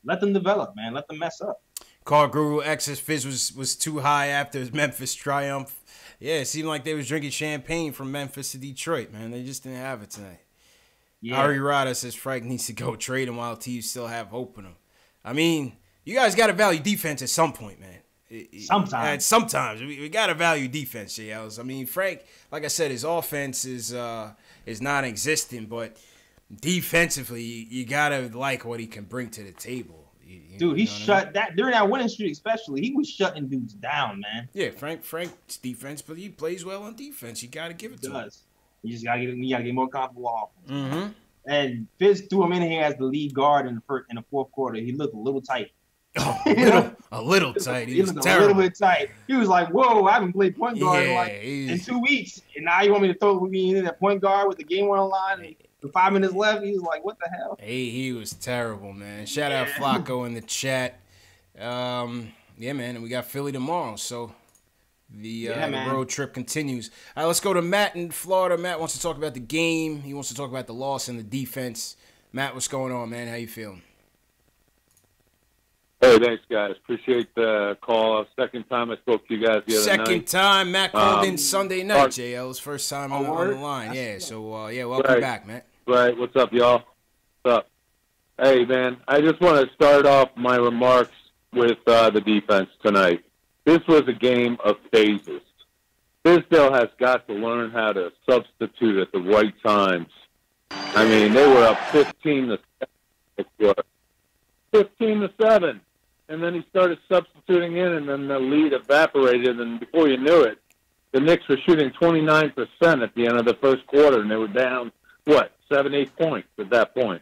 Let them develop, man. Let them mess up. Carl Guru X's Fizz was too high after his Memphis triumph. Yeah, it seemed like they was drinking champagne from Memphis to Detroit, man. They just didn't have it tonight. Yeah. Ari Rada says Frank needs to go trade him while teams still have hope in him. I mean, you guys got to value defense at some point, man. Sometimes we got to value defense, JLs. I mean, Frank, like I said, his offense is non-existent, but defensively, you got to like what he can bring to the table. Dude, he shut that during that winning streak, especially. He was shutting dudes down, man. Yeah, Frank's defense, but he plays well on defense. You got to give it to him. You just got to get more comfortable offense. Mm-hmm. And Fizz threw him in here as the lead guard in the fourth quarter. He looked a little tight. A little tight. He was looked terrible. A little bit tight. He was like, "Whoa, I haven't played point guard in 2 weeks, and now you want me to throw me in at point guard with the game on the line and with 5 minutes left?" He was like, "What the hell?" Hey, he was terrible, man. Shout out Flacco in the chat. Yeah, man, and we got Philly tomorrow, so the road trip continues. All right, let's go to Matt in Florida. Matt wants to talk about the game. He wants to talk about the loss and the defense. Matt, what's going on, man? How you feeling? Hey, thanks, guys. Appreciate the call. Second time I spoke to you guys the other night. Second time. Matt called in Sunday night, JL. His first time on the line. Yeah, so, welcome back, man. Right. What's up, y'all? What's up? Hey, man, I just want to start off my remarks with the defense tonight. This was a game of phases. Tisdale has got to learn how to substitute at the right times. I mean, they were up 15-7. 15-7. And then he started substituting in, and then the lead evaporated, and before you knew it, the Knicks were shooting 29% at the end of the first quarter, and they were down, 7, 8 points at that point.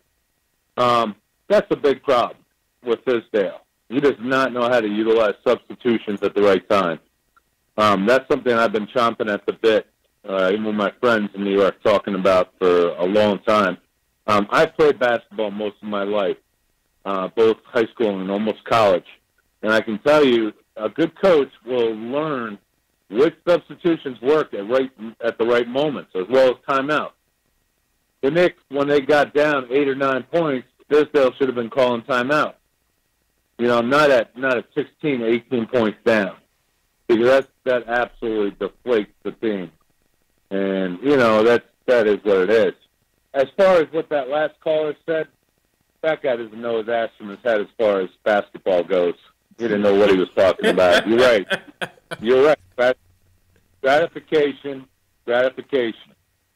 That's a big problem with Tisdale. He does not know how to utilize substitutions at the right time. That's something I've been chomping at the bit, even with my friends in New York, talking about for a long time. I've played basketball most of my life. Both high school and almost college. And I can tell you, a good coach will learn which substitutions work at the right moments, as well as timeout. The Knicks, when they got down 8 or 9 points, Tisdale should have been calling timeout. Not at 16, 18 points down, because that absolutely deflates the team. And that is what it is. As far as what that last caller said, that guy doesn't know his ass from his head as far as basketball goes. He didn't know what he was talking about. You're right. You're right. Gratification. Maybe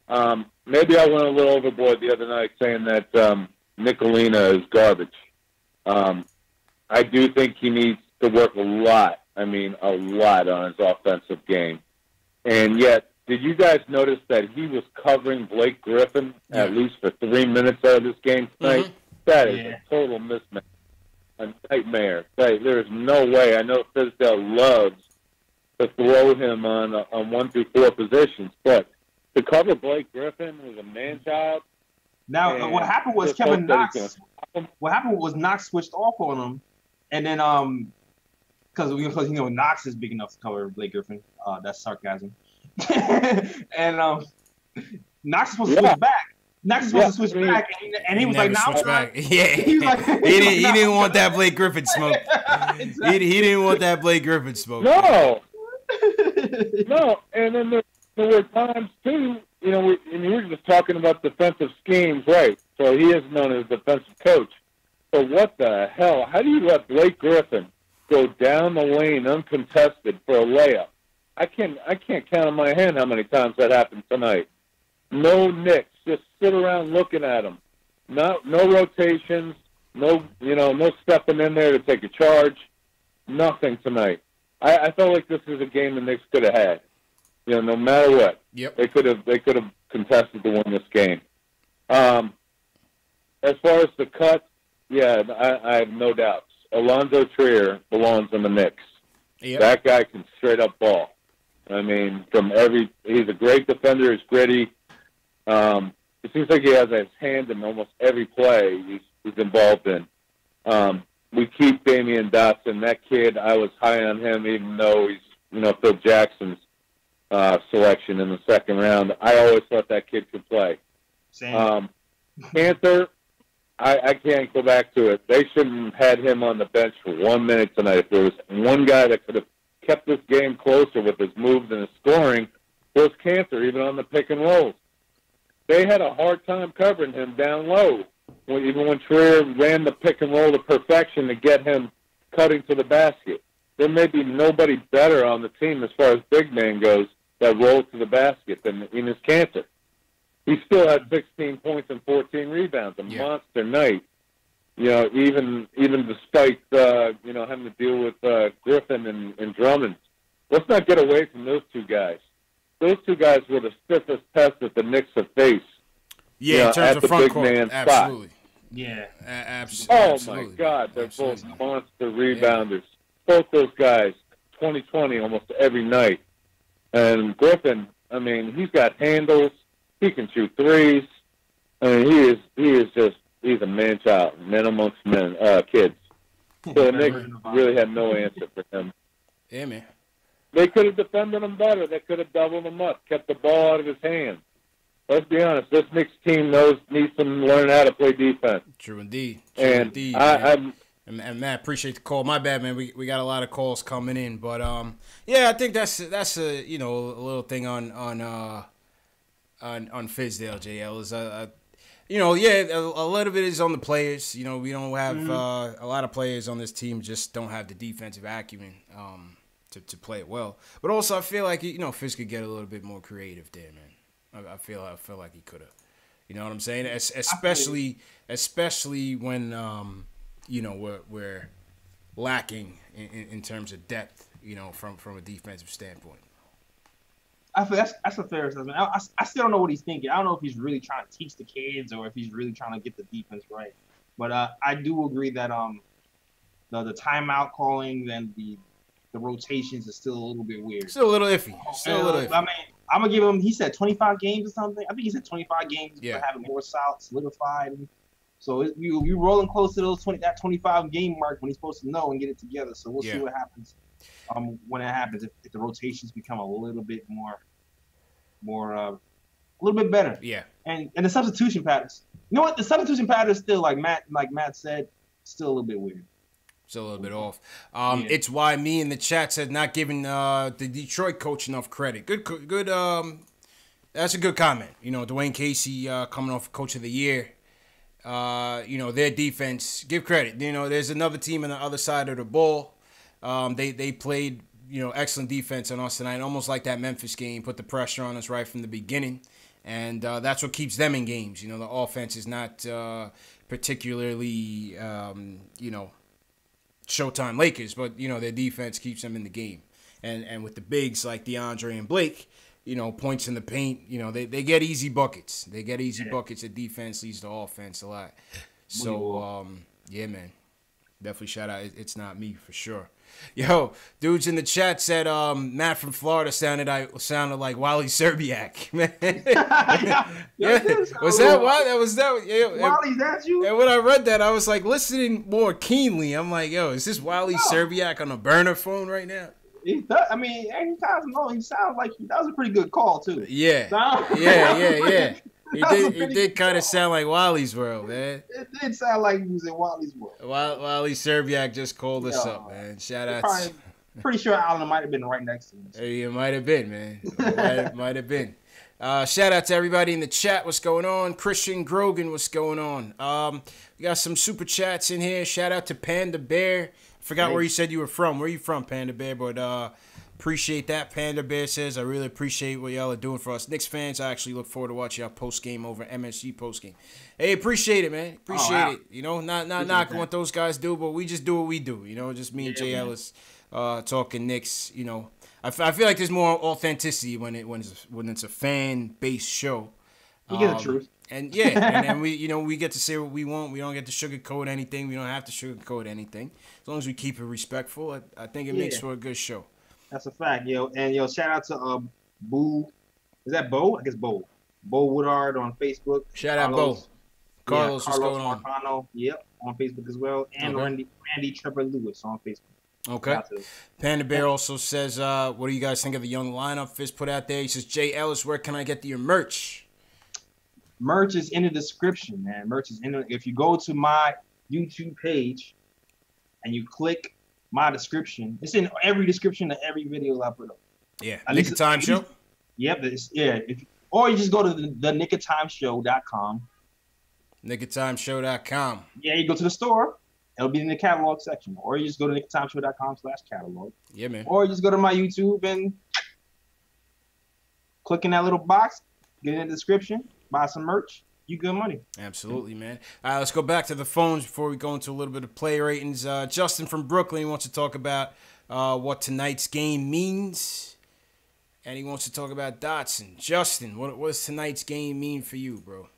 I went a little overboard the other night saying that Nicolina is garbage. I do think he needs to work a lot. I mean, a lot on his offensive game. And yet, did you guys notice that he was covering Blake Griffin at least for 3 minutes out of this game tonight? Mm-hmm. That is a total mismatch, a nightmare. There is no way. I know Tisdale loves to throw him on 1 through 4 positions, but to cover Blake Griffin was a man-child. Now, what happened was Knox. What happened was Knox switched off on him, and then because Knox is big enough to cover Blake Griffin. That's sarcasm. And Knox is supposed to switch back. Knox is supposed to switch back, and he was like, "Now back." Yeah, he didn't want that Blake Griffin smoke. Exactly. He didn't want that Blake Griffin smoke. No. And then there were times too. We were just talking about defensive schemes, right? So he is known as a defensive coach. So what the hell? How do you let Blake Griffin go down the lane uncontested for a layup? I can't count on my hand how many times that happened tonight. No Knicks. Just sit around looking at them. No rotations. No stepping in there to take a charge. Nothing tonight. I felt like this was a game the Knicks could have had. No matter what. Yep. They could have contested to win this game. As far as the cuts, I have no doubts. Alonzo Trier belongs in the Knicks. Yep. That guy can straight up ball. I mean, he's a great defender. He's gritty. It seems like he has his hand in almost every play he's involved in. We keep Damian Dotson. That kid, I was high on him, even though he's Phil Jackson's selection in the second round. I always thought that kid could play. Same. Panther, I can't go back to it. They shouldn't have had him on the bench for 1 minute tonight. If there was one guy that could have kept this game closer with his moves and his scoring, it was Cantor, even on the pick and rolls. They had a hard time covering him down low, even when Trier ran the pick and roll to perfection to get him cutting to the basket. There may be nobody better on the team as far as big man goes that rolls to the basket than Enes Kanter. He still had 16 points and 14 rebounds, a monster night. Even despite having to deal with Griffin and Drummond. Let's not get away from those two guys. Those two guys were the stiffest test that the Knicks have faced. Yeah, in terms of front court, absolutely. Spot. Yeah, absolutely. Oh my God, they're both monster rebounders. Both those guys, 20-20 almost every night. And Griffin, I mean, he's got handles. He can shoot threes. I mean, he's a man-child, men amongst men, kids. So the Knicks really had no answer for him. Yeah, man. They could have defended him better. They could have doubled him up, kept the ball out of his hands. Let's be honest. This Knicks team needs to learn how to play defense. True indeed. And And Matt, appreciate the call. My bad, man. We got a lot of calls coming in, but yeah, I think that's a a little thing on Fizdale, JL is a little bit is on the players. We don't have a lot of players on this team just don't have the defensive acumen to play it well. But also I feel like Fizz could get a little bit more creative there, man. I feel like he could have. You know what I'm saying? Especially when we're lacking in terms of depth, from a defensive standpoint. I feel that's a fair assessment. I still don't know what he's thinking. I don't know if he's really trying to teach the kids or if he's really trying to get the defense right. But I do agree that the timeout calling and the rotations is still a little bit weird. Still a little iffy. I mean, I'm gonna give him. He said 25 games or something. I think he said 25 games for having more solidified. So we rolling close to that 25 game mark when he's supposed to know and get it together. So we'll see what happens. When it happens, if the rotations become a little bit a little bit better. Yeah. And the substitution patterns. You know what? The substitution pattern is still like Matt said, still a little bit weird. Still a little bit off. It's why me in the chat said not giving the Detroit coach enough credit. Good. That's a good comment. Dwayne Casey coming off Coach of the Year. Their defense. Give credit. There's another team on the other side of the ball. They played, excellent defense on us tonight, almost like that Memphis game, put the pressure on us right from the beginning, and that's what keeps them in games. The offense is not particularly, Showtime Lakers, but, their defense keeps them in the game. And with the bigs like DeAndre and Blake, points in the paint, they get easy buckets. They get easy buckets. The defense leads the offense a lot. So, yeah, man. Definitely shout out. It's not me for sure. Yo, dudes in the chat said Matt from Florida sounded like Wally Serbiak. Man. Was that why? Was that? Yeah, Wally, that's you? And when I read that, I was like listening more keenly. I'm like, yo, is this Wally Serbiak on a burner phone right now? He does. I mean, he sounds like that was a pretty good call too. Yeah. Yeah. He did kind of sound like Wally's World, man. It did sound like he was in Wally's World. Wally Serbiak just called us up, man. Shout out. Pretty sure Allen might have been right next to him. Hey, it might have been, man. Might have been. Shout out to everybody in the chat. What's going on? Christian Grogan, what's going on? We got some super chats in here. Shout out to Panda Bear. Forgot where you said you were from. Where you from, Panda Bear? But appreciate that. Panda Bear says, I really appreciate what y'all are doing for us Knicks fans. I actually look forward to watching y'all post-game over MSG post-game. Hey, appreciate it, man. Appreciate it. Not knocking what those guys do, but we just do what we do. Just me and Jay Ellis talking Knicks. I feel like there's more authenticity when it's a fan-based show. You get the truth. And and we get to say what we want. We don't get to sugarcoat anything. We don't have to sugarcoat anything. As long as we keep it respectful, I think it makes for a good show. That's a fact, yo. And shout out to Boo. Is that Bo? I guess Bo. Bo Woodard on Facebook. Shout out Bo. Carlos, what's going on? Marcano, on Facebook as well. And Randy Trevor Lewis on Facebook. Okay. Panda Bear also says, what do you guys think of the young lineup Fizz put out there? He says, Jay Ellis, where can I get your merch? Merch is in the description, man. Merch is if you go to my YouTube page and you click my description, it's in every description of every video I put up. Yeah. Nick of Time Show? Yep. Or you just go to the nickoftimeshow.com. nickoftimeshow.com. Yeah, you go to the store. It'll be in the catalog section. Or you just go to nickoftimeshow.com/catalog. Yeah, man. Or you just go to my YouTube and click in that little box, get in the description, buy some merch. You good money. Absolutely, man. All right, let's go back to the phones before we go into a little bit of play ratings. Justin from Brooklyn wants to talk about what tonight's game means. And he wants to talk about Dotson. Justin, what does tonight's game mean for you, bro?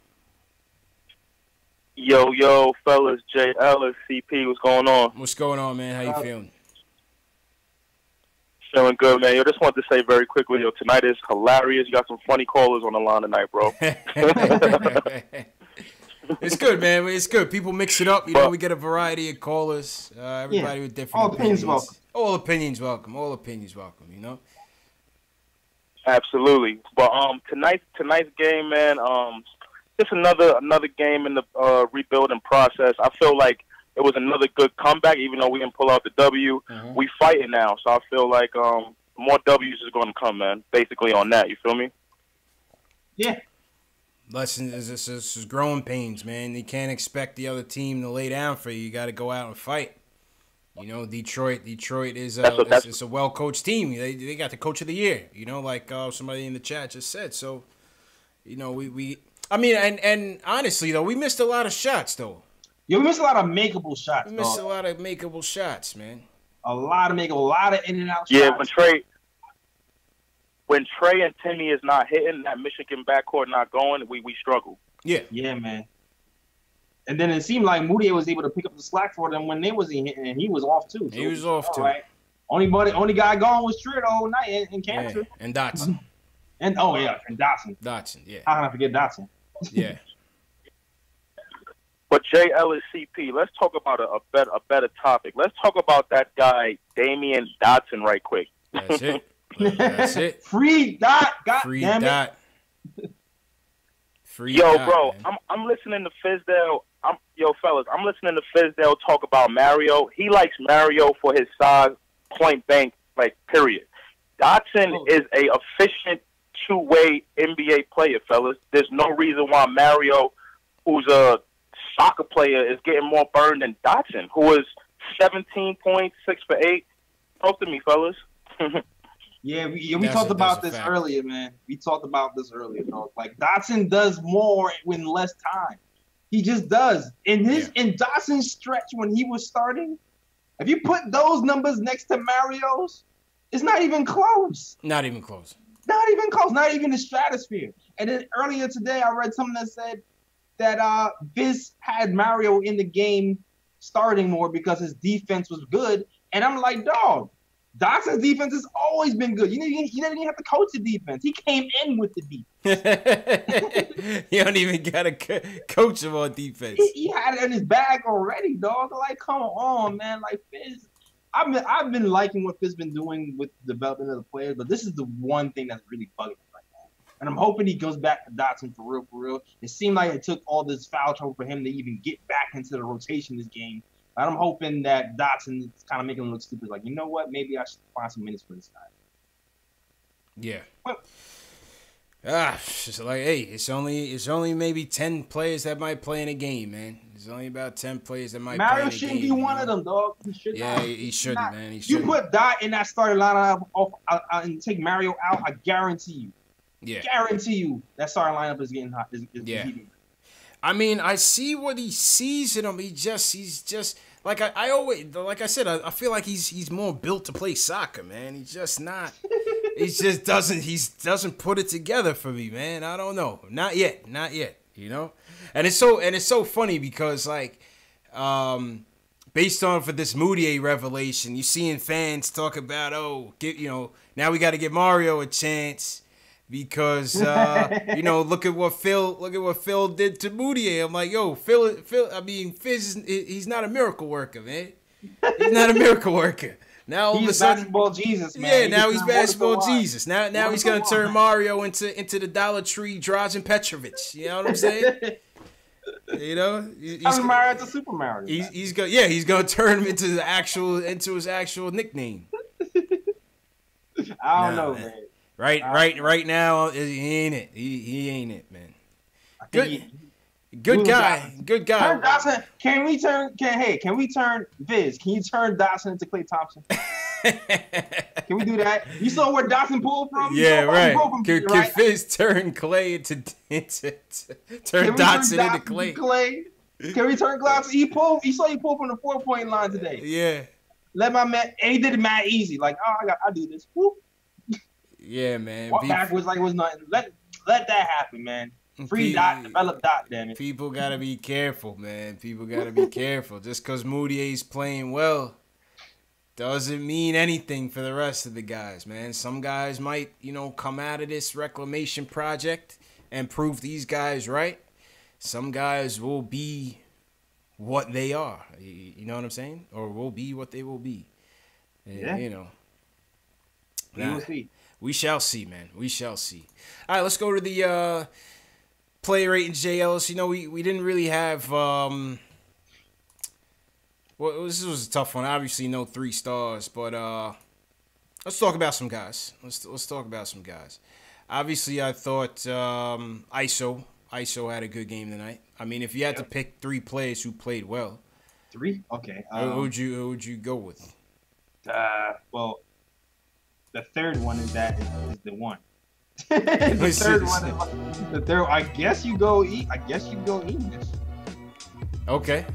Yo, fellas, Jay Ellis, CP, what's going on? What's going on, man? How you feeling? Feeling good, man. Yo, just wanted to say very quickly, tonight is hilarious. You got some funny callers on the line tonight, bro. It's good, man. It's good. People mix it up. We get a variety of callers. Everybody with different opinions. All opinions welcome. All opinions welcome, Absolutely. But tonight's game, man, just another game in the rebuilding process. I feel like it was another good comeback. Even though we didn't pull out the W, we fighting now. So I feel like more W's is going to come, man. Basically on that, you feel me? Yeah. Lesson is this is growing pains, man. You can't expect the other team to lay down for you. You got to go out and fight. You know, Detroit is it's a well coached team. They got the coach of the year. You know, like somebody in the chat just said. So, you know, I mean, and honestly though, we missed a lot of shots though. Yeah, we missed a lot of makeable shots. We missed a lot of makeable shots, man. A lot of in and out shots. Yeah, when Trey and Timmy is not hitting, that Michigan backcourt not going, we struggle. Yeah. Yeah, man. And then it seemed like Moutier was able to pick up the slack for them when they wasn't hitting, and he was off too. So he was off too. Right. Only guy gone was Trier the whole night, and Cancer. Yeah. And Dotson. And Dotson. Dotson, yeah. How can I forget Dotson? Yeah. But J. Ellis CP, let's talk about a better topic. Let's talk about that guy, Damian Dotson, right quick. That's it. That's it. Free Dot. God Free damn Dot. It. Free Yo, Dot, bro, man. I'm listening to Fizdale. Fellas, I'm listening to Fizdale talk about Mario. He likes Mario for his size, point blank, like, period. Dotson is a efficient two-way NBA player, fellas. There's no reason why Mario, who's a soccer player, is getting more burned than Dotson, who is 17 points, 6 for 8. Talk to me, fellas. Yeah, we talked about this earlier, man. We talked about this earlier, dog. Like, Dotson does more in less time. He just does. In Dotson's stretch when he was starting, if you put those numbers next to Mario's, it's not even close. Not even close. Not even close. Not even the stratosphere. And then earlier today, I read something that said that Viz had Mario in the game starting more because his defense was good. And I'm like, dog, Dotson's defense has always been good. You didn't even have to coach the defense. He came in with the defense. You don't even got to coach him on defense. He had it in his bag already, dog. Like, come on, man. Like, Fizz, I've been liking what Fizz been doing with the development of the players, but this is the one thing that's really bugging me right now. And I'm hoping he goes back to Dotson for real. It seemed like it took all this foul trouble for him to even get back into the rotation this game. I'm hoping that Dotson is kind of making him look stupid. Like, you know what? Maybe I should find some minutes for this guy. Yeah. It's just like, hey, it's only maybe 10 players that might play in a game, man. There's only about 10 players that might play in a game. Mario shouldn't be one of them, dog. He should not. He shouldn't, man. He shouldn't. You put Dot in that starting lineup and take Mario out, I guarantee you. Yeah. Guarantee you that starting lineup is getting hot. Is heating. I mean, I see what he sees in him. He's just like I always, like I said, I feel like he's more built to play soccer, man. He's just not. He doesn't put it together for me, man. I don't know. Not yet. You know, and it's so funny because like, based on for this Moutier revelation, you seeing fans talk about now we got to give Mario a chance. Because look at what Phil did to Moutier. I'm like, yo, Phil. I mean, Fizz, he's not a miracle worker, man. He's not a miracle worker. Now all of a sudden, basketball Jesus, man. Yeah, now he's basketball Jesus. Now he's gonna turn Mario into the Dollar Tree Drazen Petrovic. You know what I'm saying? You know, he's Mario to Super Mario. He's gonna turn him into his actual nickname. I don't know, man. Right now, he ain't it. He ain't it, man. Good guy. Turn Dotson. Can we turn Viz? Can you turn Dotson into Klay Thompson? Can we do that? You saw where Dotson pulled from? Yeah, right. Can Fizz turn Klay into turn Dotson into Klay? Can we turn Dotson? You saw he pulled from the 4-point line today. Yeah. Let my man, and he did it mad easy. Like, I do this. Whoop. Yeah, man. Walk backwards like it was nothing. Let that happen, man. Free Dot, develop Dot, damn it. People gotta be careful, man. People gotta be careful. Just because Moutier's playing well doesn't mean anything for the rest of the guys, man. Some guys might, come out of this reclamation project and prove these guys right. Some guys will be what they are. You know what I'm saying? Or will be what they will be. And, yeah. We will see. We shall see, man. We shall see. All right, let's go to the player rating, J. Ellis. We didn't really have Well, this was a tough one. Obviously, no 3 stars, but let's talk about some guys. Let's talk about some guys. Obviously, I thought ISO had a good game tonight. I mean, if you had to pick 3 players who played well, 3? Okay. who would you go with? Well, the third one is the one. The third one. I guess you go. Enos. Okay.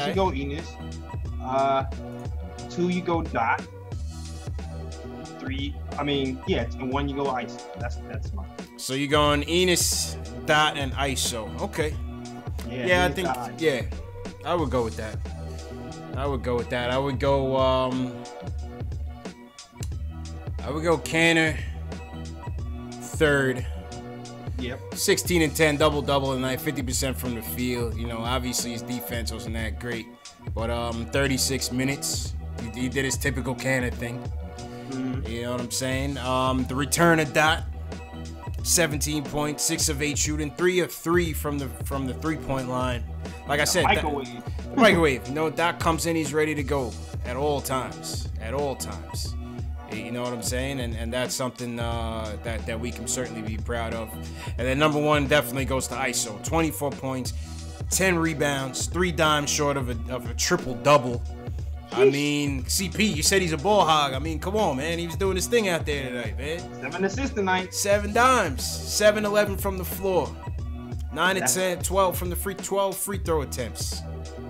You go Enos. 2 you go Dot. 3. I mean, yeah. And 1 you go ISO. That's mine. So you're going Enos, Dot, and ISO. Okay. Yeah, I think. Yeah, I would go with that. I would go Canner, third. Yep. 16 and 10, double tonight, 50% from the field. You know, obviously his defense wasn't that great, but 36 minutes. He did his typical Canner thing. Mm-hmm. You know what I'm saying? The return of Dot, 17 points, 6 of 8 shooting, 3 of 3 from the 3-point line. Like I said, microwave. You know, Dot comes in, he's ready to go at all times. You know what I'm saying? And that's something that we can certainly be proud of. And then number 1 definitely goes to ISO. 24 points, 10 rebounds, 3 dimes short of a triple-double. I mean, CP, you said he's a ball hog. I mean, come on, man. He was doing his thing out there tonight, man. 7 assists tonight. 7 dimes. 7-11 from the floor. 9 and 10, 12 from the 12 free throw attempts.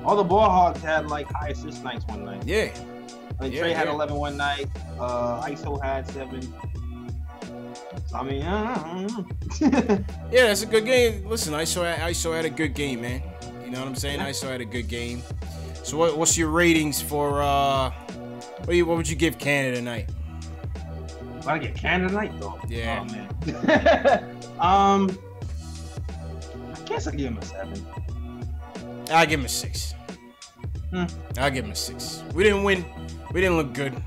All the ball hogs had like high assist nights one night. Yeah. Like Trey had 11 one night. ISO had 7. So, I mean, I don't know. Yeah, that's a good game. Listen, ISO had a good game, man. You know what I'm saying? Yeah. ISO had a good game. So what's your ratings for what would you give Canada tonight? I get Canada tonight though. Yeah. Oh man. I guess I'll give him a 7. I'll give him a 6. I'll give him a 6. We didn't win. We didn't look good.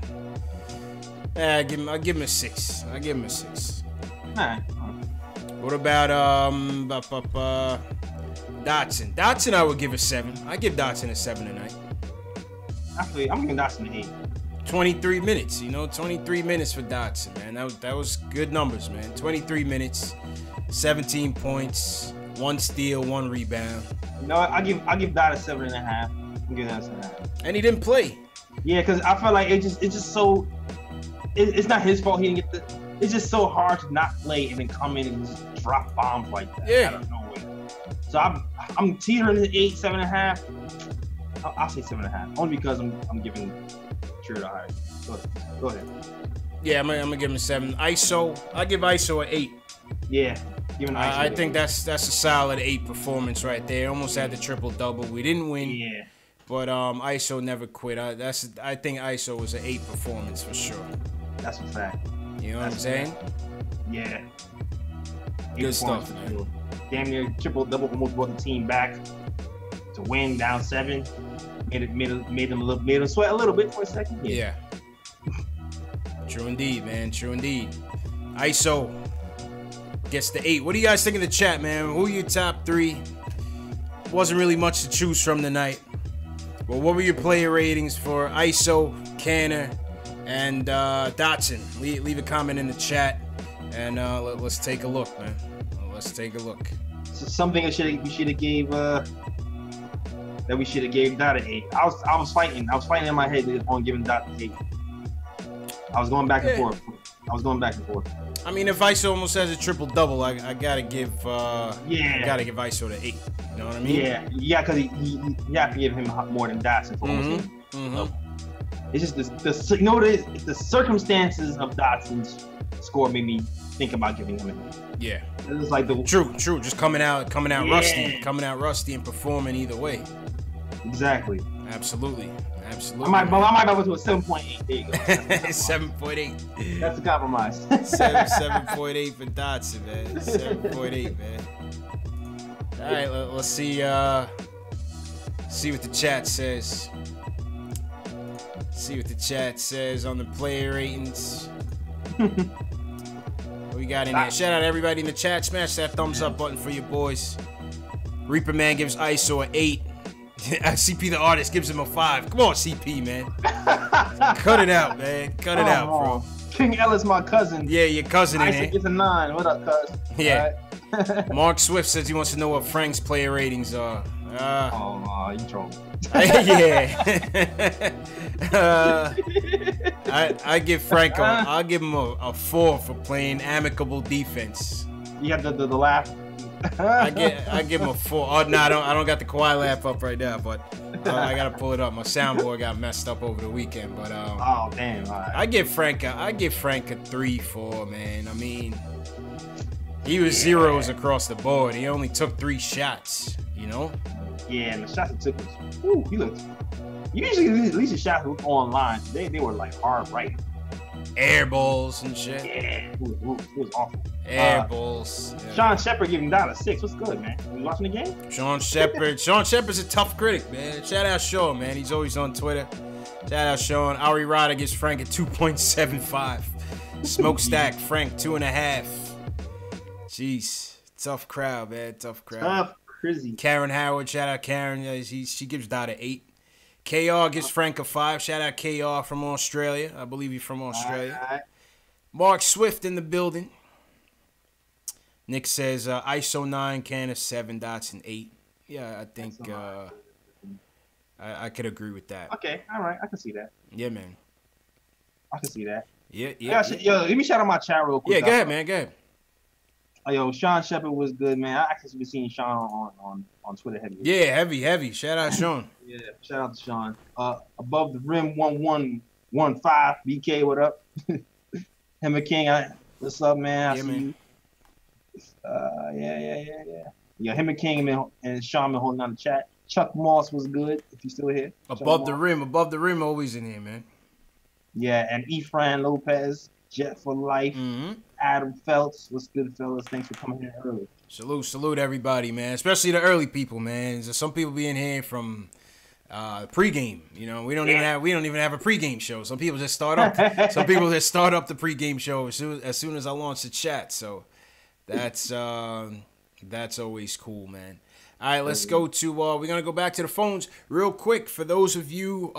I'll give him a 6. I'll give him a 6. Alright. What about Dotson? Dotson, I would give a 7. I give Dotson a 7 tonight. Actually, I'm giving Dotson an 8. 23 minutes, 23 minutes for Dotson, man. That was good numbers, man. 23 minutes, 17 points, 1 steal, 1 rebound. You know what? I give Dot a 7.5. I'm giving that a 7.5. And he didn't play. Yeah, because I feel like it's just so. It's not his fault he didn't get the. It's just so hard to not play and then come in and just drop bombs like that. Yeah. Out of nowhere. So I'm teetering at 8, 7.5. I'll say 7.5. Only because I'm giving True the higher. Go ahead. Yeah, I'm gonna give him a 7. ISO, I give ISO an 8. Yeah. I think that's a solid 8 performance right there. Almost had the triple-double. We didn't win. Yeah. But ISO never quit. I think ISO was an 8 performance for sure. That's a fact. You know what I'm saying? Yeah. Good stuff, man. Damn near triple-double, almost brought the team back to win down 7. Made them sweat a little bit for a second. Yeah. True indeed, man. True indeed. ISO gets the 8. What do you guys think in the chat, man? Who are your top 3? Wasn't really much to choose from tonight. Well, what were your player ratings for ISO, Canner, and Dotson? Leave a comment in the chat, and let's take a look, man. Let's take a look. So something we should have gave Dot an 8. I was fighting in my head on giving Dot an 8. I was going back and forth. I mean, if ISO almost has a triple-double, I gotta give ISO the 8. You know what I mean? Yeah, because you have to give him more than Dotson for almost 8. It's just the you know what it is? It's the circumstances of Dotson's score made me think about giving him an 8. Yeah. It was like the true. Just coming out rusty and performing either way. Exactly. Absolutely. I might go to a 7.8. There you go. 7.8. That's a compromise. 7.8 for Dotson, man. 7.8, man. All right, let's see what the chat says. See what the chat says on the player ratings. What we got in there? Shout out to everybody in the chat. Smash that thumbs up button for your boys. Reaper Man gives ISO an 8. CP the artist gives him a 5. Come on, CP, man. Cut it out, man. Cut it out, bro. King Ellis, my cousin. Yeah, your cousin in Isaac here. gets a 9. What up, cuz? Yeah. Mark Swift says he wants to know what Frank's player ratings are. You trolling. Yeah. I give Frank I'll give him a 4 for playing amicable defense. You got the laugh. I give him a 4. Oh no, I don't got the Kawhi laugh up right now, but I gotta pull it up. My soundboard got messed up over the weekend, but oh damn! All right. I give Frank a 3-4, man. I mean, he was zeros across the board. He only took 3 shots, you know. Yeah, and the shots he took was, ooh, he looked. Usually, at least the shots were online. They were like hard right. Air balls and shit. Yeah, it was awful. Air balls. Yeah. Sean Shepard giving that a 6. What's good, man? You watching the game? Sean Shepard's a tough critic, man. Shout out Sean, man. He's always on Twitter. Shout out Sean. Ari Ryder gives Frank a 2.75. Smokestack Frank 2.5. Jeez, tough crowd, man. Tough crowd. Tough, crazy. Karen Howard, shout out Karen. She gives Dot an 8. KR gives Frank a 5. Shout out KR from Australia. I believe he's from Australia. All right. Mark Swift in the building. Nick says ISO 9, can of 7 dots and 8. Yeah, I think I could agree with that. Okay, all right, I can see that. Yeah, man. I can see that. Yeah. Yo, let me shout out my chat real quick. Yeah, go ahead, man. Go ahead. Yo, Sean Shepard was good, man. I actually been seeing Sean on Twitter heavy. Yeah, heavy. Shout out Sean. Yeah, shout out to Sean. Above the rim 1115 BK, what up? Him King, what's up, man? I see man. you. Yeah. Him King and Sean been holding on the chat. Chuck Moss was good. If he's still here. Above the rim, always in here, man. Yeah, and Efran Lopez, Jet for Life. Mm-hmm. Adam Phelps, what's good, fellas? Thanks for coming here early. Salute everybody, man. Especially the early people, man. There's some people being here from pregame. You know, we don't even have a pregame show. Some people just start up. Some people just start up the pregame show as soon as I launch the chat. So that's always cool, man. All right, let's go to we're gonna go back to the phones real quick for those of you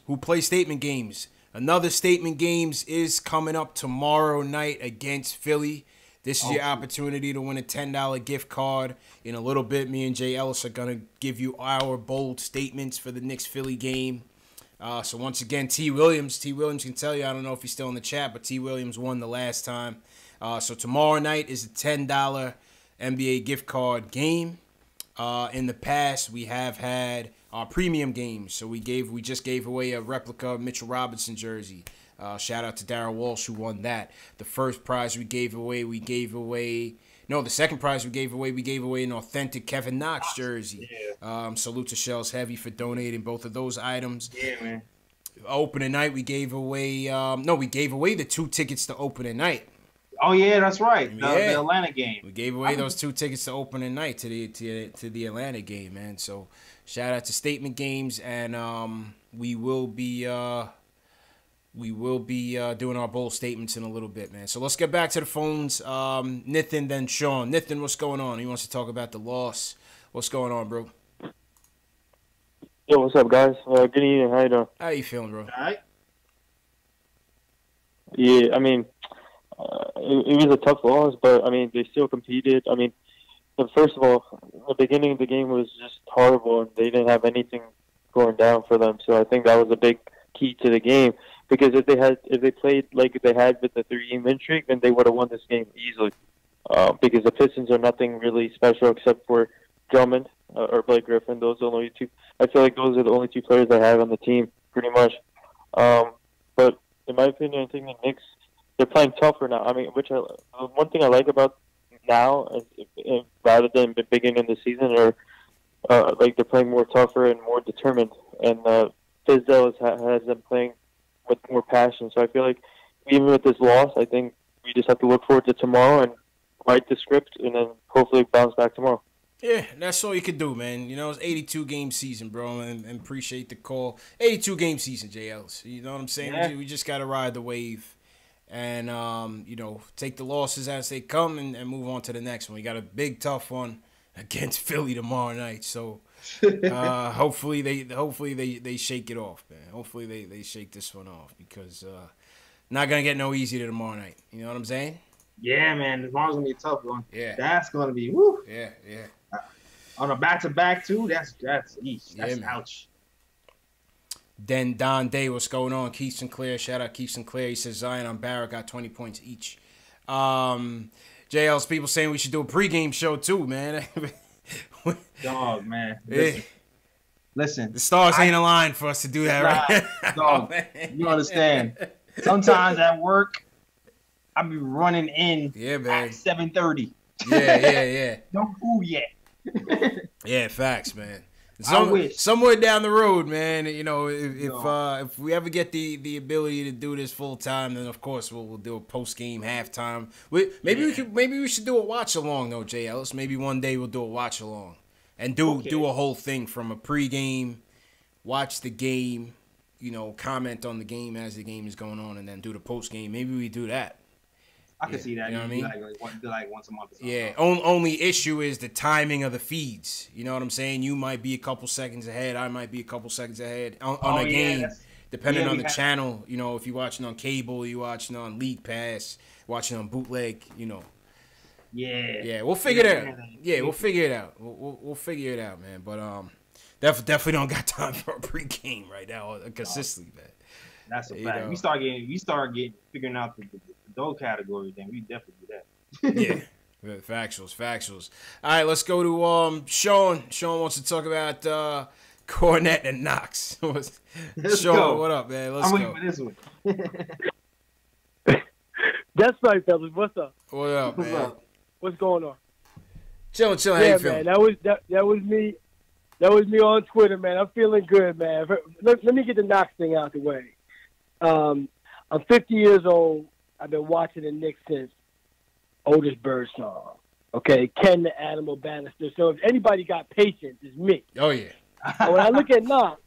who play statement games. Another statement games is coming up tomorrow night against Philly. This is your opportunity to win a $10 gift card. In a little bit, me and Jay Ellis are going to give you our bold statements for the Knicks-Philly game. So once again, T. Williams can tell you, I don't know if he's still in the chat, but T. Williams won the last time. So tomorrow night is a $10 NBA gift card game. In the past, we have had our premium games. So we just gave away a replica Mitchell Robinson jersey. Shout out to Darryl Walsh who won that. The first prize we gave away the second prize we gave away an authentic Kevin Knox jersey. Yeah. Salute to Shells Heavy for donating both of those items. Yeah, man. Opening night we gave away the 2 tickets to opening night. Oh yeah, that's right. The Atlanta game. We gave away those 2 tickets to opening night to the Atlanta game, man. So shout out to Statement Games, and we will be doing our bold statements in a little bit, man. So let's get back to the phones. Nithin, then Sean. Nithin, what's going on? He wants to talk about the loss. What's going on, bro? Yo, what's up, guys? Good evening. How you doing? How you feeling, bro? All right. Yeah, I mean, it was a tough loss, but, I mean, they still competed. I mean, first of all, the beginning of the game was just horrible, and they didn't have anything going down for them. So I think that was a big key to the game. Because if they played like they had with the 3-game win streak, then they would have won this game easily. Because the Pistons are nothing really special except for Drummond or Blake Griffin. Those are the only 2. I feel like those are the only 2 players I have on the team, pretty much. But in my opinion, I think the Knicks, they're playing tougher now. I mean, one thing I like about now, rather than the beginning of the season, are like they're playing more tougher and more determined. And Fizdale has them playing with more passion. So I feel like even with this loss, I think we just have to look forward to tomorrow and write the script and then hopefully bounce back tomorrow. Yeah, that's all you can do, man. You know, it's 82-game season, bro, and appreciate the call. 82-game season, JLs. You know what I'm saying? Yeah. We just got to ride the wave and, take the losses as they come and move on to the next one. We got a big, tough one against Philly tomorrow night. So Hopefully they shake it off, man. Hopefully they shake this one off because not gonna get no easier tomorrow night. You know what I'm saying? Yeah, man. Tomorrow's gonna be a tough one. Yeah. That's gonna be woo. Yeah. On a back-to-back too. That's man. ouch. Then Don Day, what's going on? Keith Sinclair, shout out Keith Sinclair. He says Zion and Barrett got 20 points each. JL's people saying we should do a pregame show too, man. Dog, man. Listen. The stars ain't aligned for us to do that, right? Dog, you understand. Sometimes at work, I be running in at 7:30. Yeah. No food yet. Yeah, facts, man. wish. Somewhere down the road, man, you know, if we ever get the ability to do this full time, then of course we'll do a post game halftime. Maybe we should do a watch along though, Jay Ellis. Maybe one day we'll do a watch along and do a whole thing from a pregame, watch the game, you know, comment on the game as the game is going on, and then do the post game. Maybe we do that. I can see that. You know what I mean? Like once a month. Or something. Yeah. Only issue is the timing of the feeds. You know what I'm saying? You might be a couple seconds ahead. I might be a couple seconds ahead on a game, depending on the channel. You know, if you're watching on cable, you're watching on League Pass, watching on bootleg. You know. Yeah. We'll figure it out. Yeah, we'll figure it out. We'll figure it out, man. But definitely don't got time for a pregame right now consistently, man. That's a fact. We start getting figuring out the adult category, then we definitely do that. Yeah. Factuals. All right, let's go to Sean. Sean wants to talk about Cornette and Knox. Sean, go. What up, man? Let's I'm go. waiting for this one. That's right, fellas. What's up? What up, man? What's going on? Chillin'. How you feeling? Man, that was me. That was me on Twitter, man. I'm feeling good, man. Let me get the Knox thing out the way. I'm 50 years old. I've been watching the Knicks since Otis Birdsong. Okay, Ken the Animal Bannister. So if anybody got patience, it's me. Oh yeah. When I look at Knox,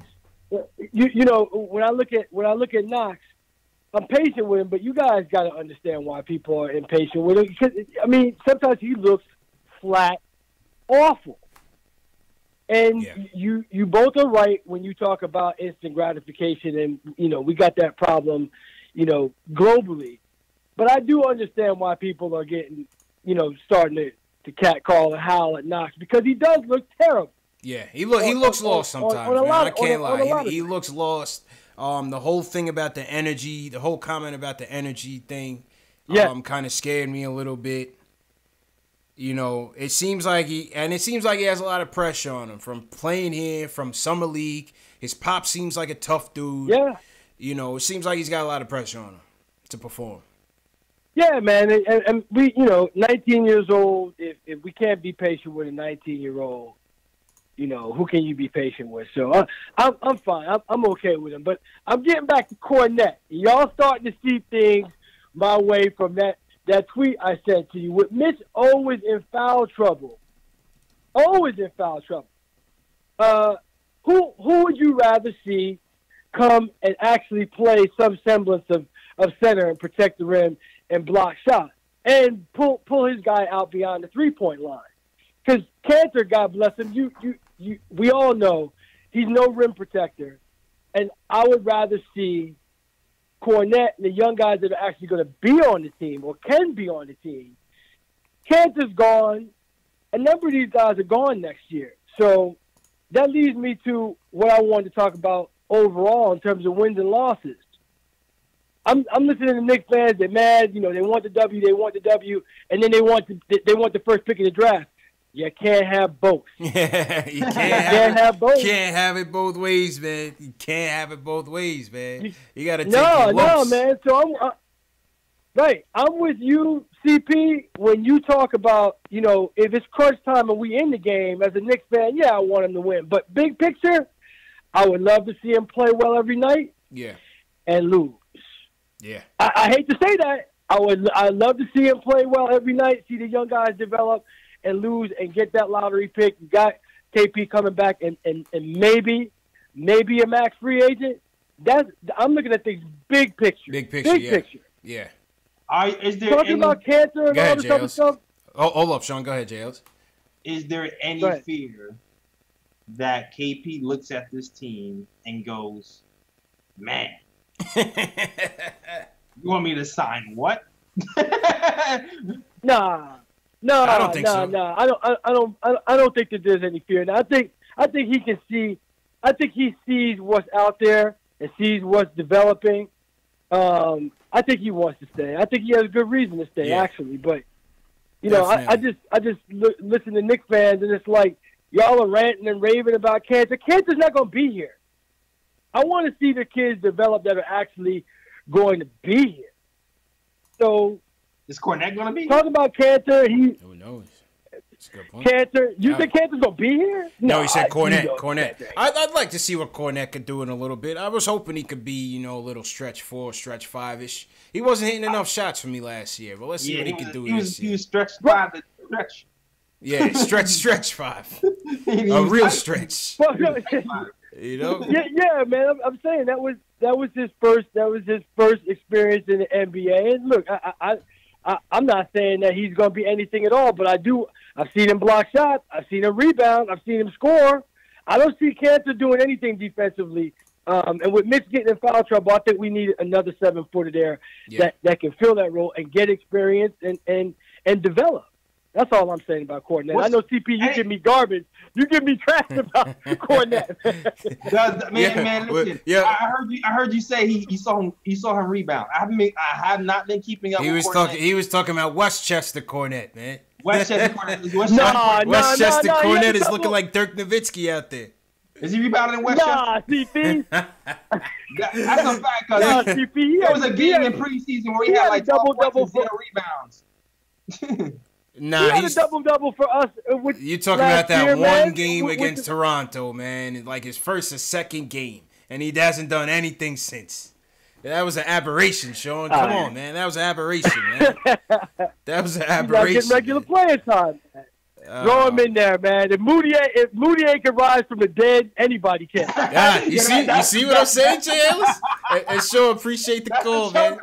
you know, when I look at Knox, I'm patient with him, but you guys got to understand why people are impatient with him. Because, I mean, sometimes he looks flat awful. And you both are right when you talk about instant gratification, and, you know, we got that problem, you know, globally. But I do understand why people are getting, you know, starting to catcall and howl at Knox, because he does look terrible. Yeah, he looks lost sometimes, man. I can't lie. He looks lost. The whole thing about the energy, the whole comment about the energy thing, kind of scared me a little bit. You know, it seems like he has a lot of pressure on him from playing here, from summer league. His pop seems like a tough dude. Yeah. You know, it seems like he's got a lot of pressure on him to perform. Yeah, man, and we, you know, 19 years old. If we can't be patient with a 19-year-old, you know, who can you be patient with? So I'm fine. I'm okay with him. But I'm getting back to Cornette. Y'all starting to see things my way from that tweet I sent to you with Mitch always in foul trouble. Always in foul trouble. Who would you rather see come and actually play some semblance of center and protect the rim and block shots and pull his guy out beyond the 3-point line? Because Cantor, God bless him, we all know he's no rim protector, and I would rather see Cornette and the young guys that are actually going to be on the team or can be on the team. Cantor's gone. A number of these guys are gone next year. So that leads me to what I wanted to talk about overall in terms of wins and losses. I'm listening to Knicks fans. They're mad. You know, they want the W, and then they want the first pick of the draft. You can't have both. Yeah, you can't have both. You can't have it both ways, man. You can't have it both ways, man. You got to take your lumps. No, man. So I'm with you, CP. When you talk about, you know, if it's crunch time and we in the game as a Knicks fan, yeah, I want him to win. But big picture, I would love to see him play well every night. Yeah. And lose. Yeah. I hate to say that. I'd love to see him play well every night, see the young guys develop and lose and get that lottery pick. You got KP coming back and maybe a max free agent. I'm looking at things big picture. Big picture. Yeah. Is there talking about cancer and all this other stuff? Oh, hold up, Sean. Go ahead, Jails. Is there any fear that KP looks at this team and goes, "Man, you want me to sign what?" Nah, I don't think so. I don't think that there's any fear. Now, I think he can see. I think he sees what's out there and sees what's developing. I think he wants to stay. I think he has a good reason to stay, actually. But you know, I just listen to Knicks fans, and it's like y'all are ranting and raving about Cantor. Cantor's not going to be here. I want to see the kids develop that are actually going to be here. So, is Cornette going to be talking about Cantor? Who knows? That's a good point. Cantor, you think Cantor's going to be here? No, he said Cornette. Cornette. I'd like to see what Cornette could do in a little bit. I was hoping he could be, you know, a little stretch 4, stretch 5-ish. He wasn't hitting enough shots for me last year, but let's see what he can do this year. He was stretch 5 to stretch. Yeah, stretch 5. A real stretch. You know? Yeah, man. I'm saying that was his first experience in the NBA. And look, I'm not saying that he's going to be anything at all, but I've seen him block shots. I've seen him rebound. I've seen him score. I don't see Cantor doing anything defensively. And with Mitch getting in foul trouble, I think we need another 7-footer there that can fill that role and get experience and develop. That's all I'm saying about Cornette. I know CP, you give me garbage. You give me trash about Cornette. man, listen. Yeah. I heard you say he saw him rebound. I have not been keeping up. He was talking about Westchester Cornette, man. Westchester Cornette. Westchester Cornette is looking like Dirk Nowitzki out there. Is he rebounding in Westchester? Nah, CP. That's a fact. CP. There was a game in preseason where he had like double for rebounds. Nah, he had a double for us. You talking about that one game against Toronto, man? Like his first or second game, and he hasn't done anything since. That was an aberration, Sean. Come on, man. That was an aberration, man. That was an aberration. He's not getting regular playing time. Throw him in there, man. If Moutier can rise from the dead, anybody can. Yeah, you see what I'm saying, Jay Ellis? And Sean, appreciate the call, man.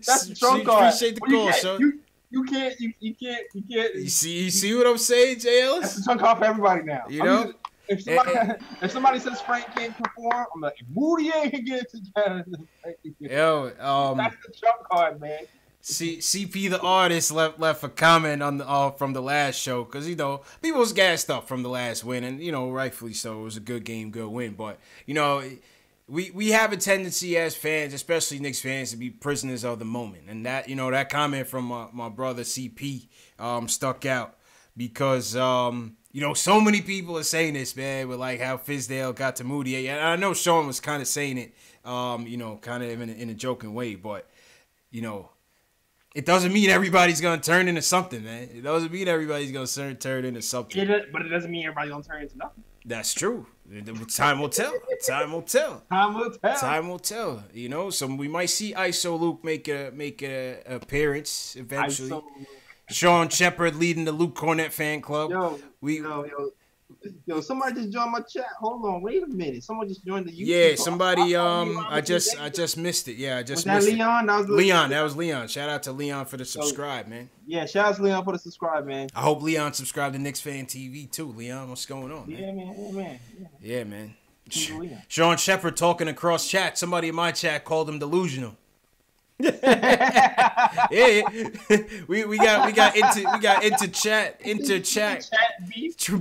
That's the trump card. Appreciate the call, Sean. You can't. You see what I'm saying, Jay Ellis? That's the trump card for everybody now. You know? If somebody says Frank can't perform, I'm like, Moutier can get it together. Yo, that's the trump card, man. CP the artist left a comment on from the last show because you know people was gassed up from the last win and you know rightfully so. It was a good game, good win, but you know we have a tendency as fans, especially Knicks fans, to be prisoners of the moment, and that you know that comment from my brother CP stuck out because you know so many people are saying this, man, with like how Fizdale got to Moutier, and I know Sean was kind of saying it you know kind of in a joking way, but you know. It doesn't mean everybody's going to turn into something, man. It doesn't mean everybody's going to turn into something. But it doesn't mean everybody's going to turn into nothing. That's true. Time will tell. Time will tell. Time will tell. Time will tell. You know, so we might see ISO Luke make a appearance eventually. Sean Shepard leading the Luke Cornette fan club. Yo, somebody just joined my chat. Hold on, wait a minute. Someone just joined the YouTube. Yeah, somebody. I just missed it. Yeah, I just missed it. Leon? That was Leon. Shout out to Leon for the subscribe, man. Yeah, shout out to Leon for the subscribe, man. I hope Leon subscribed to KnicksFanTV too. Leon, what's going on? Man? Yeah, man. Sean Shepard talking across chat. Somebody in my chat called him delusional. Yeah, we got into chat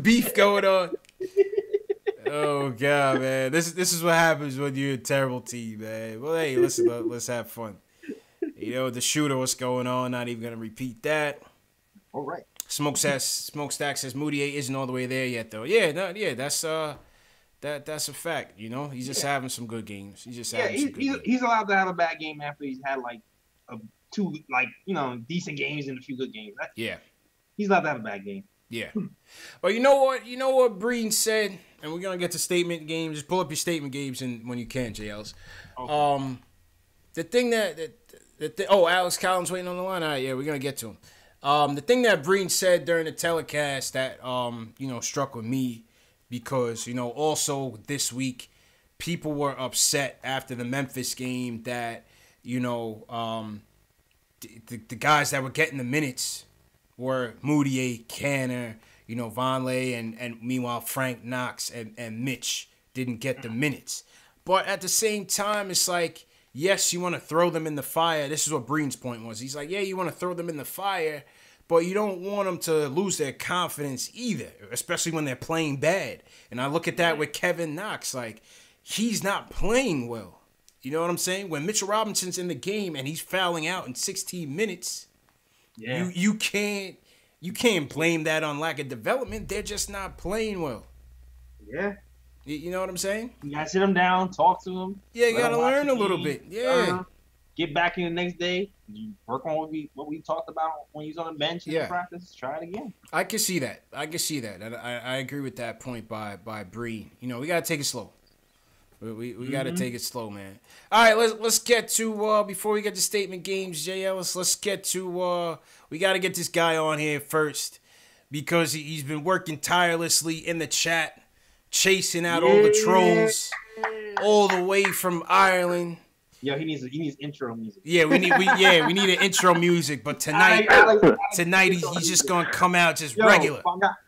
beef going on. Oh god, man, this is what happens when you're a terrible team, man. Well, hey, listen, let's have fun. You know the shooter, what's going on? Not even gonna repeat that. All right. Smokestack says Moutier isn't all the way there yet, though. Yeah, that's that's a fact. You know, he's just having some good games. He's allowed to have a bad game after he's had like two decent games and a few good games. He's allowed to have a bad game. Yeah. Well, you know what Breen said, and we're gonna get to statement games. Just pull up your statement games and when you can, JLs. Okay. The thing that Alex Collins waiting on the line. All right, yeah, we're gonna get to him. The thing that Breen said during the telecast that struck with me. Because, also this week, people were upset after the Memphis game that, the guys that were getting the minutes were Moutier, Canner, You know, Vonleh and meanwhile Frank Knox and Mitch didn't get the minutes. But at the same time, it's like, yes, you want to throw them in the fire. This is what Breen's point was. He's like, yeah, you want to throw them in the fire, but you don't want them to lose their confidence either, especially when they're playing bad. And I look at that with Kevin Knox. Like, he's not playing well. You know what I'm saying? When Mitchell Robinson's in the game and he's fouling out in 16 minutes, you can't blame that on lack of development. They're just not playing well. Yeah. You know what I'm saying? You gotta sit them down, talk to them. Yeah, you gotta learn a little bit. Yeah. Get back in the next day. You work on what we talked about when he's on the bench in practice. Try it again. I can see that. And I agree with that point by Breen. You know, we gotta take it slow. We got to take it slow, man. All right, let's get to, before we get to statement games, Jay Ellis, let's get to, we got to get this guy on here first because he's been working tirelessly in the chat, chasing out all the trolls all the way from Ireland. Yo, he needs intro music. Yeah, we need an intro music, but tonight he's just going to come out just regular.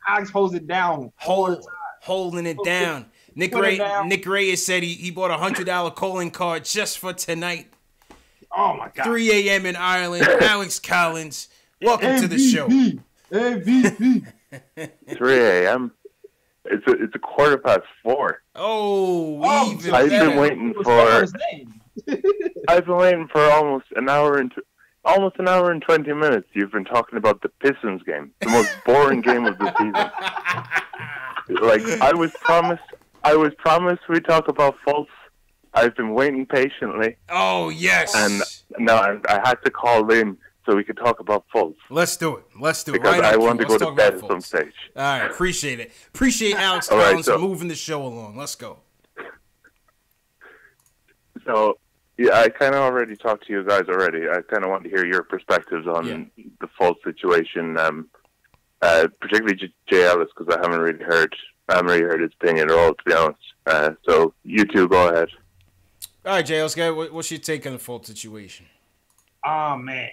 Alex holds it down. Holding it down. Nick Reyes said he bought a $100 calling card just for tonight. Oh my God! 3 a.m. in Ireland. Alex Collins, welcome to the show. MVP. 3 a.m. It's a 4:15. Oh, even I've been waiting for. I've been waiting for almost an hour and 20 minutes. You've been talking about the Pistons game, the most boring game of the season. Like I was promised we'd talk about Fultz. I've been waiting patiently. Oh, yes. And now I had to call in so we could talk about Fultz. Let's do it. Because right I want to go to bed at some stage. All right, appreciate it. Appreciate Alex Collins for moving the show along. Let's go. So, yeah, I kind of already talked to you guys already. I kind of want to hear your perspectives on the Fultz situation, particularly Jay Ellis, because I haven't really heard his opinion at all, to be honest. So you two, go ahead. All right, Jay, let's go. What's your take on the Fultz situation? Oh man,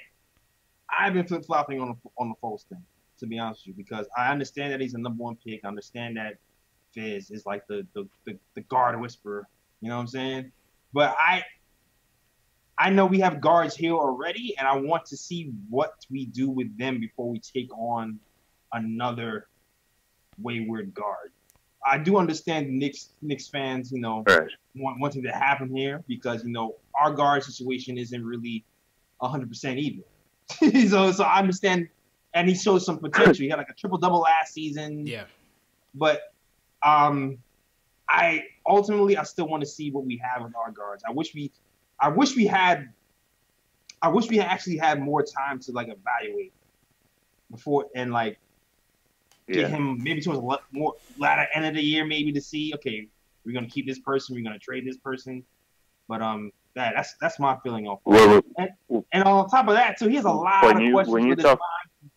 I've been flip flopping on the Fultz thing, to be honest with you, because I understand that he's a #1 pick. I understand that Fizz is like the guard whisperer. You know what I'm saying? But I know we have guards here already, and I want to see what we do with them before we take on another wayward guard. I do understand Knicks fans, you know, wanting to happen here because, you know, our guard situation isn't really 100% either. so I understand, and he showed some potential. He had like a triple-double last season. Yeah. But I still want to see what we have with our guards. I wish we actually had more time to like evaluate before and like get him maybe towards the more latter end of the year, maybe to see, okay, we're gonna keep this person, we're gonna trade this person. But that's my feeling on it. And on top of that too, he has a lot of questions with his mind,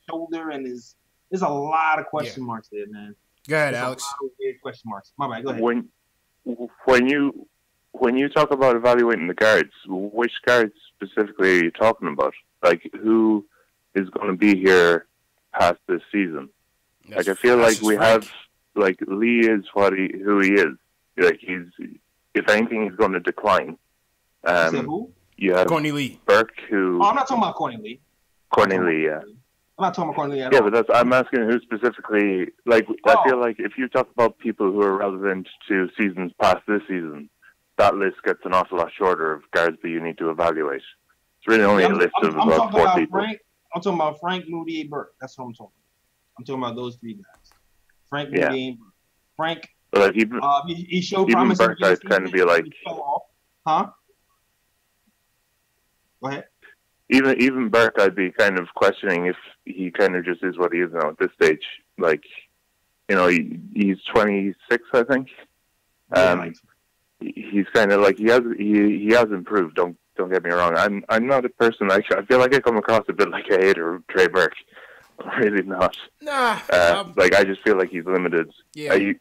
shoulder, and there's a lot of question marks there, man. Go ahead, Alex. A lot of weird question marks. My bad. Go ahead. When you talk about evaluating the guards, which guards specifically are you talking about? Like, who is going to be here past this season? Like, I feel like we have, like, Lee is who he is. Like, if anything, he's going to decline. Who? You have Courtney Lee. Burke, who... Oh, I'm not talking about Courtney Lee. Courtney Lee, yeah. I'm not talking about Courtney Lee at all. Yeah, but I'm asking who specifically... Like, I feel like if you talk about people who are relevant to seasons past this season, that list gets an awful lot shorter of guards that you need to evaluate. It's really only a list of about 4 people. I'm talking about Frank, Moody, and Burke. That's what I'm talking about. I'm talking about those 3 guys. Frank, Moody, and Burke. Frank, like he showed promise. Even Burke, I'd kind of be like... Huh? Go ahead. Even Burke, I'd be kind of questioning if he kind of just is what he is now at this stage. Like, you know, he's 26, I think. He's kind of like he has improved. Don't get me wrong. I'm not a person. I feel like I come across a bit like a hater of Trey Burke. I'm really not. Nah. Like I just feel like he's limited. Yeah. You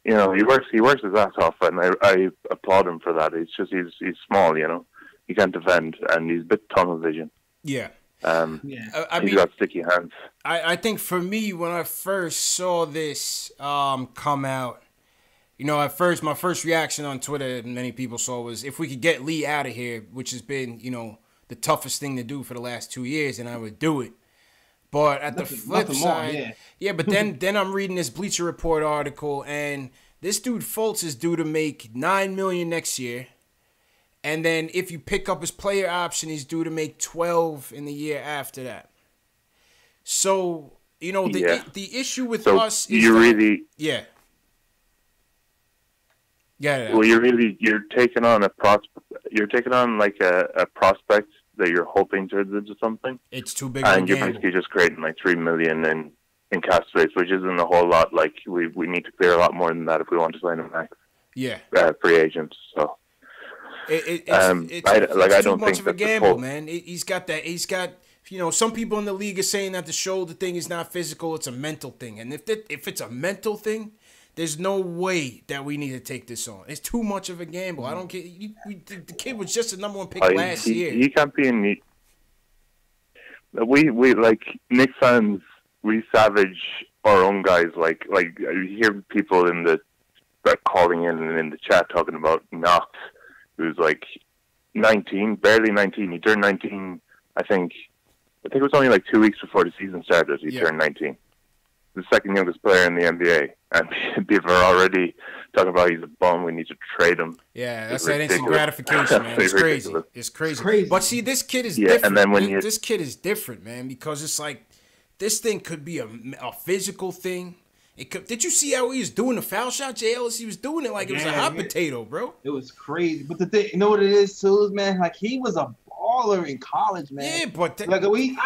know, he works his ass off, and I applaud him for that. It's just he's small. You know, he can't defend, and he's a bit tunnel vision. Yeah. He's got sticky hands. I think for me, when I first saw this come out, you know, at first, my first reaction on Twitter, and many people saw, was if we could get Lee out of here, which has been, you know, the toughest thing to do for the last 2 years, and I would do it. But at the flip side, but then I'm reading this Bleacher Report article, and this dude Fultz is due to make $9 million next year, and then if you pick up his player option, he's due to make $12 in the year after that. So, you know, the issue with us is Well, you're taking on like a prospect that you're hoping turns into something. It's too big. And you're basically just creating like $3 million in cap space, which isn't a whole lot. Like we need to clear a lot more than that if we want to sign him back. Yeah. Free agents. So. It's I too don't much think of a gamble, man. He's got, you know, some people in the league are saying that the shoulder thing is not physical; it's a mental thing. And if it's a mental thing, there's no way that we need to take this on. It's too much of a gamble. I don't care. The kid was just the number 1 pick last year. He can't be in. We like Knicks fans. We savage our own guys. Like you hear people in the calling in and in the chat talking about Knox, who's like 19, barely 19. He turned 19. I think it was only like 2 weeks before the season started. He turned 19. The second youngest player in the NBA, and people are already talking about he's a bum. We need to trade him. Yeah, that's that instant gratification, man. It's crazy. It's crazy. But see, this kid is different. And then this kid is different, man, because it's like this thing could be a physical thing. It could. Did you see how he was doing the foul shot, J. Ellis? He was doing it like it was a hot potato, bro. It was crazy. But the thing, you know what it is too, man? Like he was a baller in college, man. Yeah, but like we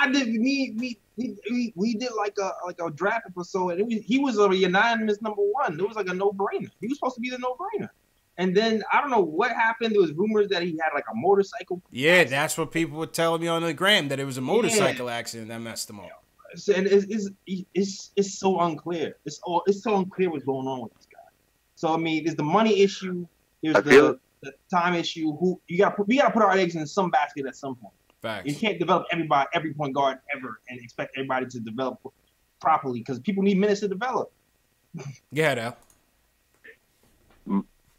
did like a draft episode, and he was a unanimous number 1. It was like a no-brainer. He was supposed to be the no-brainer. And then I don't know what happened. There was rumors that he had like a motorcycle. Yeah, that's what people were telling me on the gram, that it was a motorcycle accident that messed him up. And it's so unclear. It's so unclear what's going on with this guy. So I mean, there's the money issue. There's the time issue. We gotta put our eggs in some basket at some point. Facts. You can't develop every point guard ever and expect everybody to develop properly, because people need minutes to develop. Yeah, now.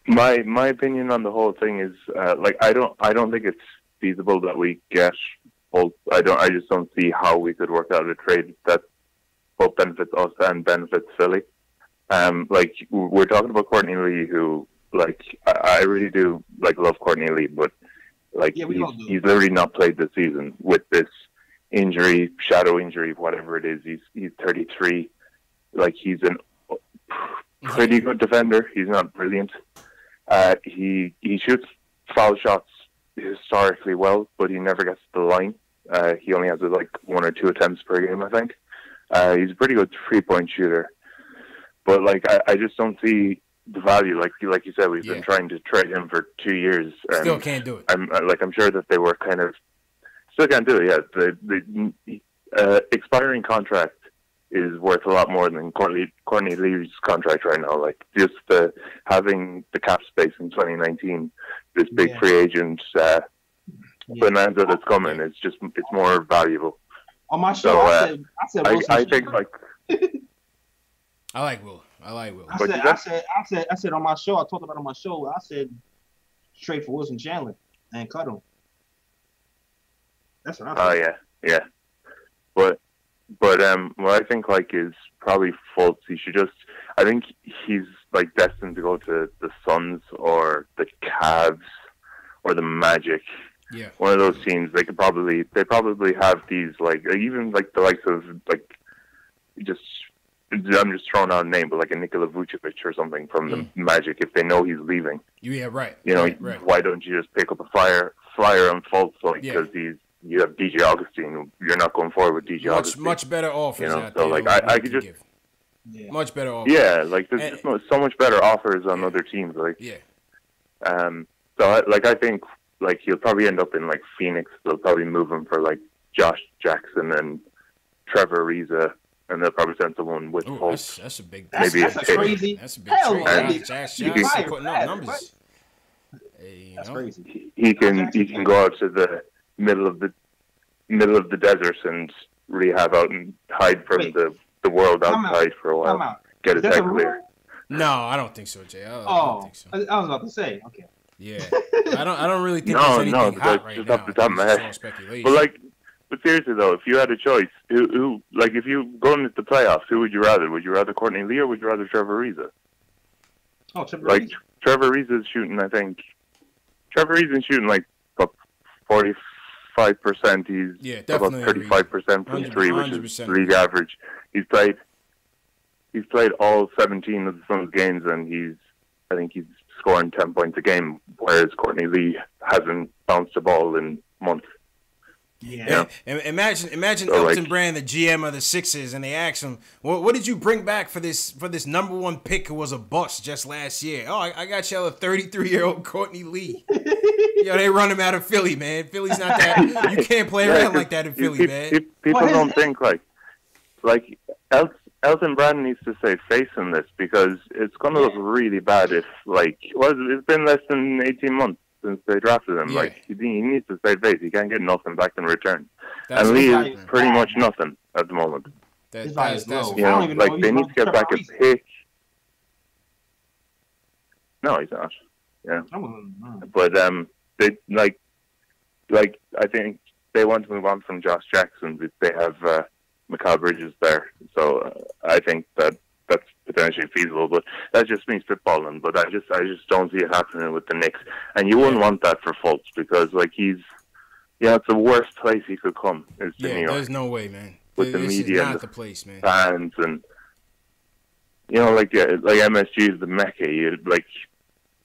My opinion on the whole thing is I don't think it's feasible that we get both. I just don't see how we could work out a trade that both benefits us and benefits Philly. Like we're talking about Courtney Lee, who I really do love Courtney Lee, but he's literally not played this season with this injury, shadow injury, whatever it is. He's 33. Like he's a pretty good defender. He's not brilliant. He shoots foul shots historically well, but he never gets to the line. He only has 1 or 2 attempts per game, I think. He's a pretty good 3-point shooter, but I just don't see the value. Like you said, we've been trying to trade him for 2 years. And still can't do it. I'm sure that they were kind of still can't do it. Yeah, the expiring contract is worth a lot more than Courtney Lee's contract right now. Like just having the cap space in 2019, this big free agent bonanza that's coming, it's more valuable. On my show, I said I think I like Will. I said on my show, I talked about it on my show. I said trade for Wilson Chandler and cut him. That's what I said. Oh yeah. But what I think is probably Fultz. He should I think he's destined to go to the Suns or the Cavs or the Magic. Yeah. One of those teams. They probably have these even the likes of I'm just throwing out a name, but a Nikola Vucevic or something from the Magic, if they know he's leaving. Yeah, right. You know, right. Why don't you just pick up a flyer on Fultz, because you have DJ Augustine. You're not going forward with DJ Augustine. Much better offers. Out there, I could just much better offers. Yeah, there's so much better offers on other teams. So I think he'll probably end up in Phoenix. They'll probably move him for Josh Jackson and Trevor Ariza. And they'll probably send someone with Fultz. That's a big. That's crazy. That's a big trade. Jackson putting up numbers. That's crazy. He can go out to the middle of the middle of the desert and rehab out and hide from the world outside for a while. Get his head clear. No, I don't think so, Jay. I Oh, don't think so. I was about to say. Okay. Yeah, I don't really think there's anything hot right just now. off the top of my It's all head. speculation. But seriously though, if you had a choice, who like if you go into the playoffs, who would you rather? Would you rather Courtney Lee or would you rather Trevor Ariza? Oh, Trevor Like Ariza. Trevor Ariza is shooting, I think. Trevor Ariza is shooting like about 45%. He's about definitely 35% from three, which is 100%. league average. He's played all 17 of the Suns games, and I think he's scoring 10 points a game, whereas Courtney Lee hasn't bounced the ball in months. Yeah. Imagine So, Elton Brand, the GM of the Sixers, and they asked him, "What did you bring back for this #1 pick who was a bust just last year?" "Oh, I got y'all a 33-year-old Courtney Lee." Yo, they run him out of Philly, man. Philly's not that. You can't play around like that in Philly, man. People don't think like Elton Brand needs to save face in this because it's going to look really bad if it's been less than 18 months since they drafted him. Yeah. Like he needs to save face. He can't get nothing back in return. That's And Lee right. is pretty much nothing at the moment. That's You know, like they need to get back a pick. No, he's not. Yeah, but they like I think they want to move on from Josh Jackson. They have Mikal Bridges there, so I think that's potentially feasible. But that's just me spitballing. But I just don't see it happening with the Knicks. And you wouldn't want that for Fultz because it's the worst place he could come is to New York. There's no way, man. With the This media is not and the place, man. fans and like MSG is the mecca.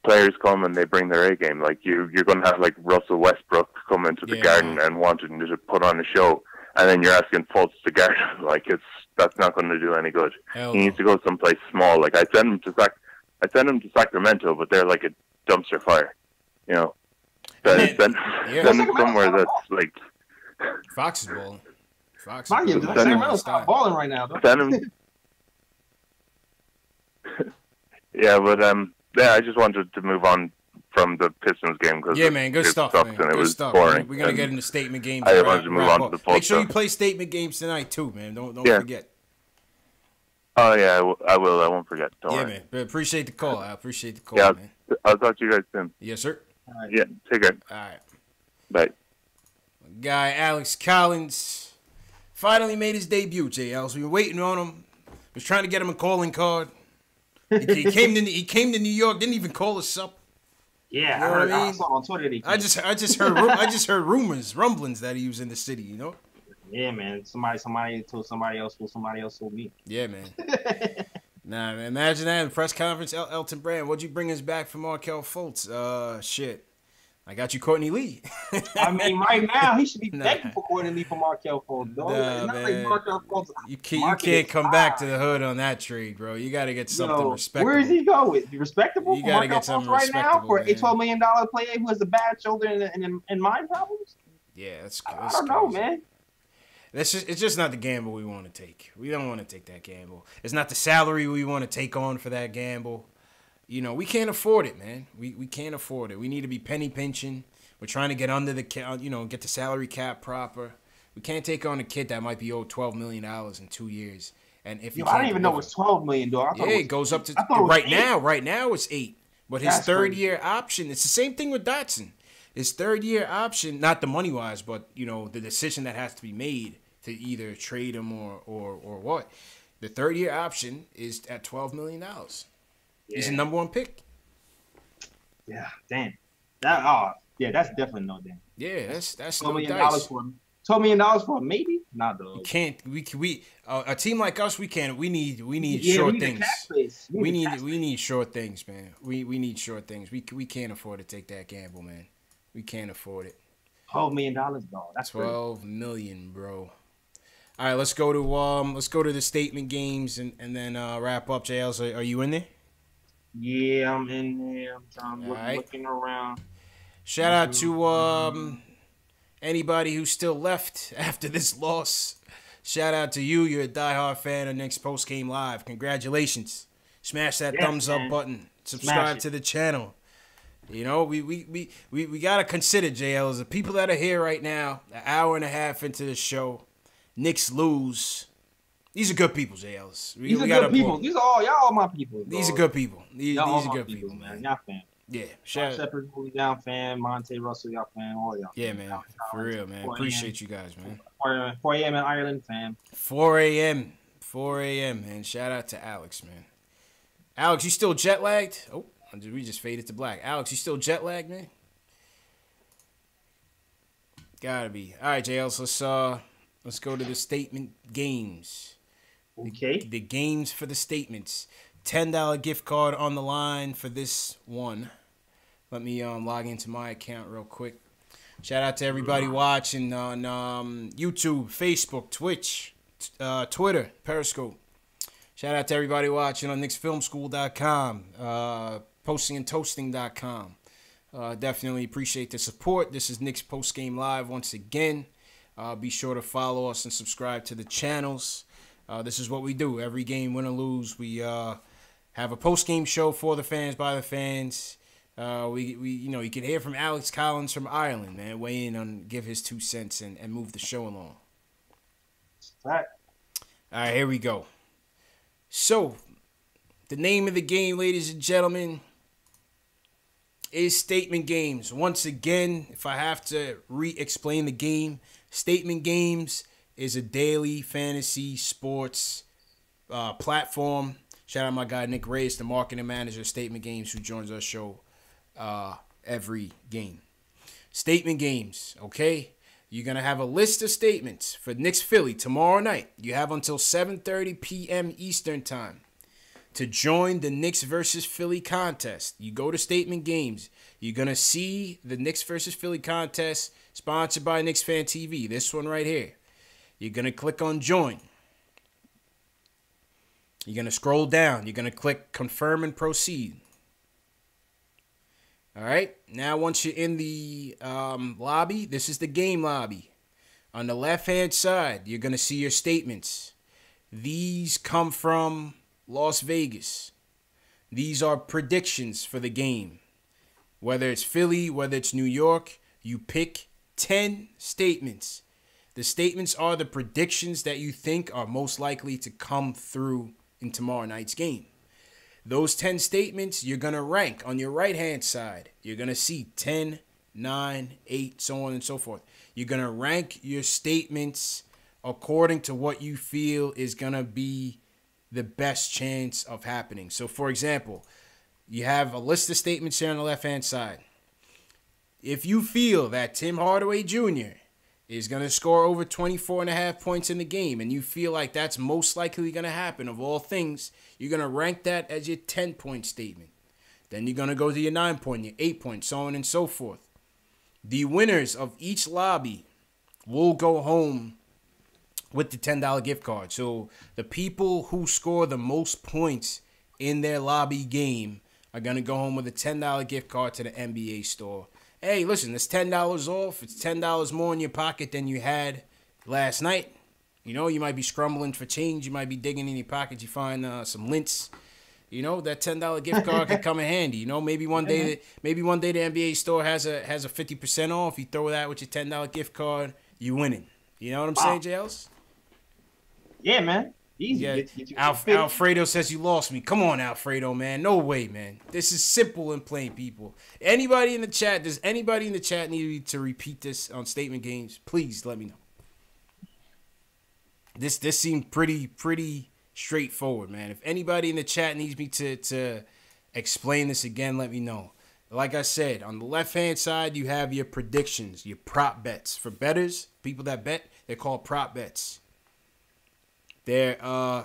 Players come and they bring their A game. Like you're going to have like Russell Westbrook come into the Garden and wanting to put on a show, and then you're asking Fultz to guard. That's not going to do any good. He needs to go someplace small. Like I send him to Sacramento, but they're like a dumpster fire. You know, send him somewhere that's like Fox is balling. Fox. Sacramento's not balling right now, though. Send him. Yeah, but I just wanted to move on from the Pistons game because man, good stuff, man. And it Good was stuff. boring. We're gonna get into statement games. I wanted to move on to the full Make sure you stuff. play statement games tonight too, man. Don't forget. Oh yeah, I will. I won't forget. Don't worry. Man. But appreciate the call. I appreciate the call, Yeah, man. I'll talk to you guys soon. Yes, sir. Yeah, take care. All right. Bye. Guy Alex Collins finally made his debut. JL, we were waiting on him. Was trying to get him a calling card. He came to New York. Didn't even call us up. Yeah, You know what I mean? saw on Twitter. I just heard rumblings that he was in the city. You know. Yeah, man. Somebody told somebody else. Well, somebody else told me. Yeah, man. Nah, man. Imagine that in the press conference. Elton Brand, what'd you bring us back for Markelle Fultz? Shit. I got you Courtney Lee. I mean, right now he should be begging for Courtney Lee for Markelle Fultz, though. Nah, it's not man. like Markelle Fultz. You can't come back to the hood on that trade, bro. You got to get something respectable. Where does he go with? Respectable? You got to Markelle get something Fultz right now respectable, for man. a $12 million player who has a bad shoulder and mind problems? Yeah, that's I don't know, man. It's just not the gamble we want to take. We don't want to take that gamble. It's not the salary we want to take on for that gamble. You know, we can't afford it, man. We can't afford it. We need to be penny pinching. We're trying to get under the get the salary cap proper. We can't take on a kid that might be owed $12 million in 2 years. And if I didn't even know it was $12 million, dog. Yeah, it goes up to right now. Right now it's 8. But his That's third crazy. year option, it's the same thing with Dotson. His third year option, not the money wise, but the decision that has to be made to either trade him or what. The third year option is at $12 million. He's a #1 pick. Yeah, damn. That's definitely no damn. Yeah, that's $12 no million dice. for him. $12 million for him, maybe? Nah, dog. We can't. We a team like us, we can't. We need Yeah, short we need a things. cap space. We need short things, man. We need short things. We can't afford to take that gamble, man. We can't afford it. $12 million, dog. That's $12 million, bro. All right, let's go to the statement games and then wrap up. JLs, are you in there? Yeah, I'm in there. I'm right. looking around. Shout out to anybody who's still left after this loss. Shout out to you. You're a diehard fan of Knicks Post Game Live. Congratulations. Smash that thumbs up button. Subscribe to the channel. You know, we gotta consider, JL, as the people that are here right now, an hour and a half into the show, Knicks lose. These are good people, JLs. These are good people. These are all my people. These are good people. These are good people, man. Y'all fan. Yeah, Shepherd, y'all fan. Monte Russell, y'all fan. All y'all. Yeah, man. For real, man. Appreciate you guys, man. 4 a.m. in Ireland, fam. 4 a.m. 4 a.m. man. Shout out to Alex, man. Alex, you still jet lagged? Oh, we just faded to black. Alex, you still jet lagged, man? Gotta be. All right, JL. Let's go to the statement games. Okay. The games for the statements. $10 gift card on the line for this one. Let me log into my account real quick. Shout out to everybody watching on YouTube, Facebook, Twitch, Twitter, Periscope. Shout out to everybody watching on KnicksFilmSchool.com, postingandtoasting.com. Definitely appreciate the support. This is Knicks Post Game Live once again. Be sure to follow us and subscribe to the channels. This is what we do. Every game, win or lose, we have a post-game show for the fans, by the fans. You can hear from Alex Collins from Ireland, man, weigh in on, give his 2 cents and move the show along. All right. All right, here we go. So, the name of the game, ladies and gentlemen, is Statement Games. Once again, if I have to re-explain the game, Statement Games is a daily fantasy sports platform. Shout out my guy Nick Reyes, the marketing manager of Statement Games, who joins our show every game. Statement Games, okay? You're going to have a list of statements for Knicks Philly tomorrow night. You have until 7:30 p.m. Eastern Time to join the Knicks versus Philly contest. You go to Statement Games. You're going to see the Knicks versus Philly contest sponsored by KnicksFanTV. This one right here. You're going to click on Join. You're going to scroll down. You're going to click Confirm and Proceed. All right. Now, once you're in the lobby, this is the game lobby. On the left-hand side, you're going to see your statements. These come from Las Vegas. These are predictions for the game. Whether it's Philly, whether it's New York, you pick 10 statements. The statements are the predictions that you think are most likely to come through in tomorrow night's game. Those 10 statements, you're going to rank on your right-hand side. You're going to see 10, 9, 8, so on and so forth. You're going to rank your statements according to what you feel is going to be the best chance of happening. So, for example, you have a list of statements here on the left-hand side. If you feel that Tim Hardaway Jr. is going to score over 24.5 points in the game, and you feel like that's most likely going to happen of all things, you're going to rank that as your 10-point statement. Then you're going to go to your 9-point, your 8-point, so on and so forth. The winners of each lobby will go home with the $10 gift card. So the people who score the most points in their lobby game are going to go home with a $10 gift card to the NBA store. Hey, listen, it's $10 off. It's $10 more in your pocket than you had last night. You know, you might be scrambling for change. You might be digging in your pockets. You find some lints. You know, that $10 gift card could come in handy. You know, maybe one day the NBA store has a 50% off. You throw that with your $10 gift card, you winning. You know what I'm saying, JLs? Yeah, man. Easy. Yeah. Alfredo says you lost me. Come on, Alfredo, man. No way, man. This is simple and plain, people. Anybody in the chat, does anybody in the chat need to repeat this on Statement Games? Please let me know. This seemed pretty straightforward, man. If anybody in the chat needs me to explain this again, let me know. Like I said, on the left-hand side, you have your predictions, your prop bets. For bettors, people that bet, they're called prop bets. They're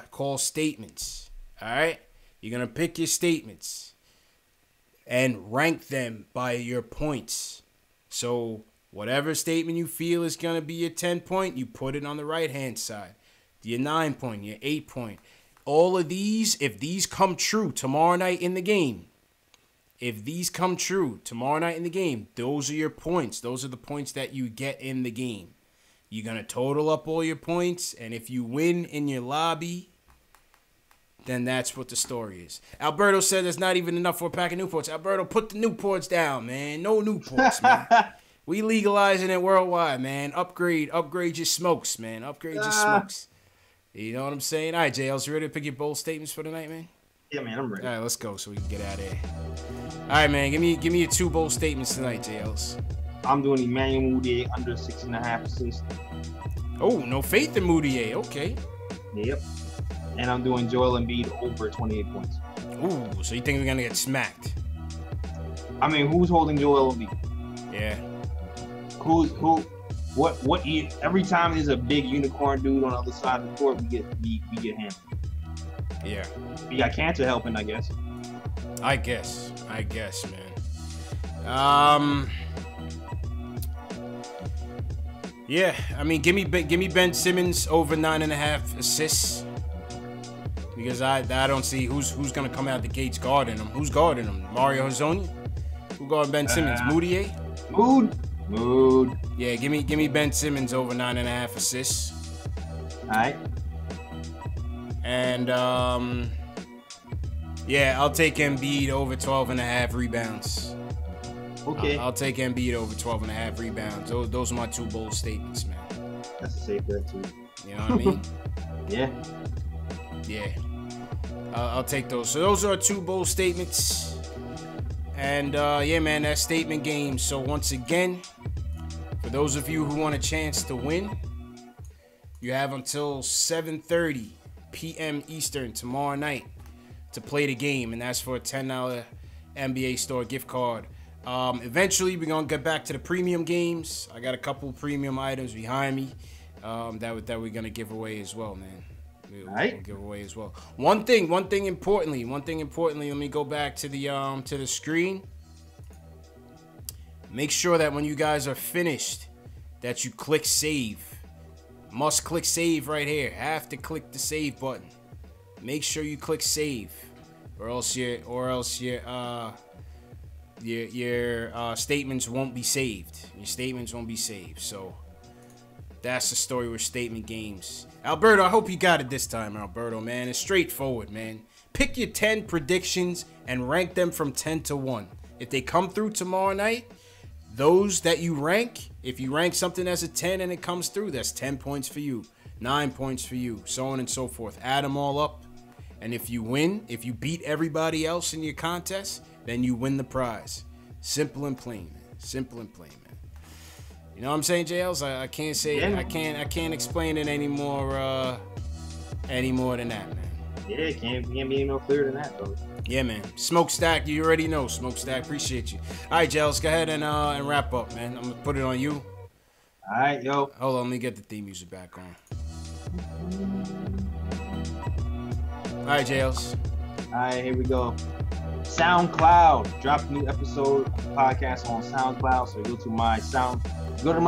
called statements. All right? You're going to pick your statements and rank them by your points. So whatever statement you feel is going to be your 10-point, you put it on the right-hand side. Your 9-point, your 8-point. All of these, if these come true tomorrow night in the game, those are your points. Those are the points that you get in the game. You're going to total up all your points, and if you win in your lobby, then that's what the story is. Alberto said there's not even enough for a pack of Newports. Alberto, put the Newports down, man. No Newports, man. We legalizing it worldwide, man. Upgrade your smokes, man. Upgrade your smokes. You know what I'm saying? All right, JLs, you ready to pick your bold statements for tonight, man? Yeah, man, I'm ready. All right, let's go so we can get out of here. All right, man, give me your 2 bold statements tonight, JLs. I'm doing Emmanuel Mudiay under 6.5 assists. Oh, no faith in Mudiay. Okay. Yep. And I'm doing Joel Embiid over 28 points. Ooh, so you think we're gonna get smacked? I mean, who's holding Joel Embiid? Yeah. What? Every time there's a big unicorn dude on the other side of the court, we get handled. Yeah. We got Cantor helping, I guess. I guess, man. Yeah, I mean, give me Ben Simmons over 9.5 assists, because I don't see who's gonna come out the gates guarding him. Who's guarding him? Mario Hezonja? Who guarding Ben Simmons? Mudiay? Mood. Yeah, give me Ben Simmons over 9.5 assists. All right. And yeah, I'll take Embiid over 12.5 rebounds. Okay. I'll take Embiid over 12.5 rebounds. Those are my 2 bold statements, man. That's a safe bet too. You know what I mean? Yeah. Yeah. I'll take those. So those are 2 bold statements. And yeah, man, that's statement game. So once again, for those of you who want a chance to win, you have until 7:30 p.m. Eastern tomorrow night to play the game, and that's for a $10 NBA store gift card. Eventually, we're gonna get back to the premium games. I got a couple premium items behind me that we're gonna give away as well, man. We'll give away as well. One thing importantly. Let me go back to the screen. Make sure that when you guys are finished, that you click save. Must click save right here. Have to click the save button. Make sure you click save, or else your statements won't be saved. Your statements won't be saved. So that's the story with statement games. Alberto, I hope you got it this time, Alberto, man. It's straightforward, man. Pick your 10 predictions and rank them from 10 to 1. If they come through tomorrow night, those that you rank, if you rank something as a 10 and it comes through, that's 10 points for you, 9 points for you, so on and so forth. Add them all up. And if you win, if you beat everybody else in your contest, then you win the prize. Simple and plain, man. Simple and plain, man. You know what I'm saying, JLs? I can't say, I can't explain it any more than that, man. Yeah, can't be any more clear than that, though. Yeah, man. Smokestack, you already know. Smokestack, appreciate you. All right, JLs, go ahead and wrap up, man. I'm gonna put it on you. All right, yo. Hold on, let me get the theme music back on. All right, JLs. All right, here we go. SoundCloud. Drop a new episode of the podcast on SoundCloud. So go to my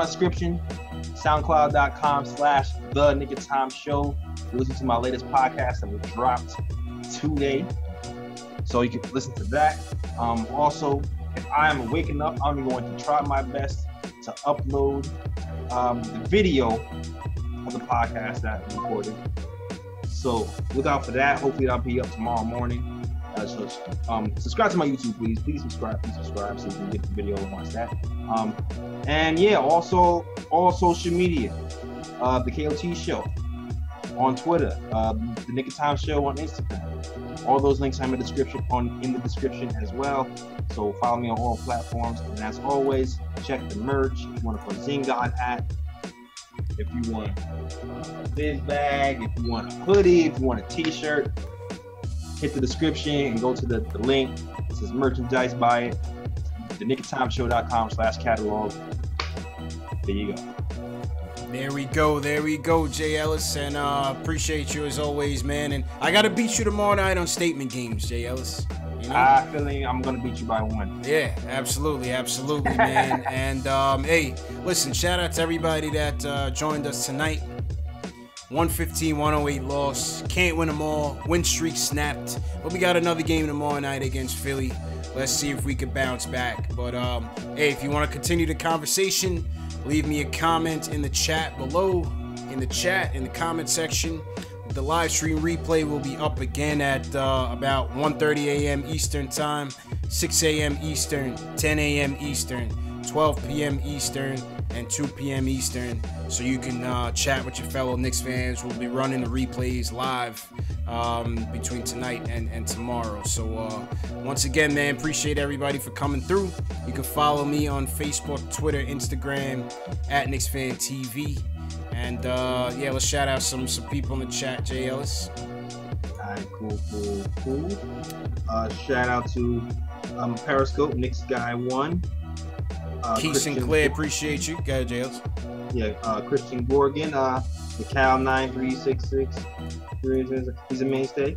description, soundcloud.com/the-nick-of-time-show. Listen to my latest podcast that was dropped today. So you can listen to that. Also, if I am waking up, I'm going to try my best to upload the video of the podcast that I recorded. So look out for that. Hopefully that'll be up tomorrow morning. Subscribe to my YouTube, please. Please subscribe so you can get the video and watch that. And yeah, also all social media, the KOT Show on Twitter, the Nick of Time Show on Instagram. All those links are in the description as well. So follow me on all platforms. And as always, check the merch. If you want a Zingod hat, if you want a biz bag, if you want a hoodie, if you want a t-shirt, hit the description and go to the link. It says merchandise, buy it. thenickoftimeshow.com/catalog. There you go. There we go, Jay Ellis, and appreciate you as always, man. And I gotta beat you tomorrow night on statement games, Jay Ellis. You know? I feel like I'm gonna beat you by 1. Yeah, absolutely, man. And hey, listen, shout out to everybody that joined us tonight. 115-108 loss. Can't win them all. Win streak snapped. But we got another game tomorrow night against Philly. Let's see if we can bounce back. But hey, if you want to continue the conversation, leave me a comment in the chat below. In the comment section the live stream replay will be up again at about 1:30 a.m. Eastern time, 6 a.m. Eastern, 10 a.m. Eastern, 12 p.m. Eastern, and 2 p.m. Eastern. So you can chat with your fellow Knicks fans. We'll be running the replays live between tonight and tomorrow. So once again, man, appreciate everybody for coming through. You can follow me on Facebook, Twitter, Instagram at KnicksFanTV. And yeah, let's shout out some people in the chat. Jay Ellis. Alright, cool. Shout out to Periscope, Knicks Guy 1. Keith Sinclair, appreciate you. Go ahead, Jay Ellis. Yeah, Christian Gorgon, the Cal 9366. He's a mainstay.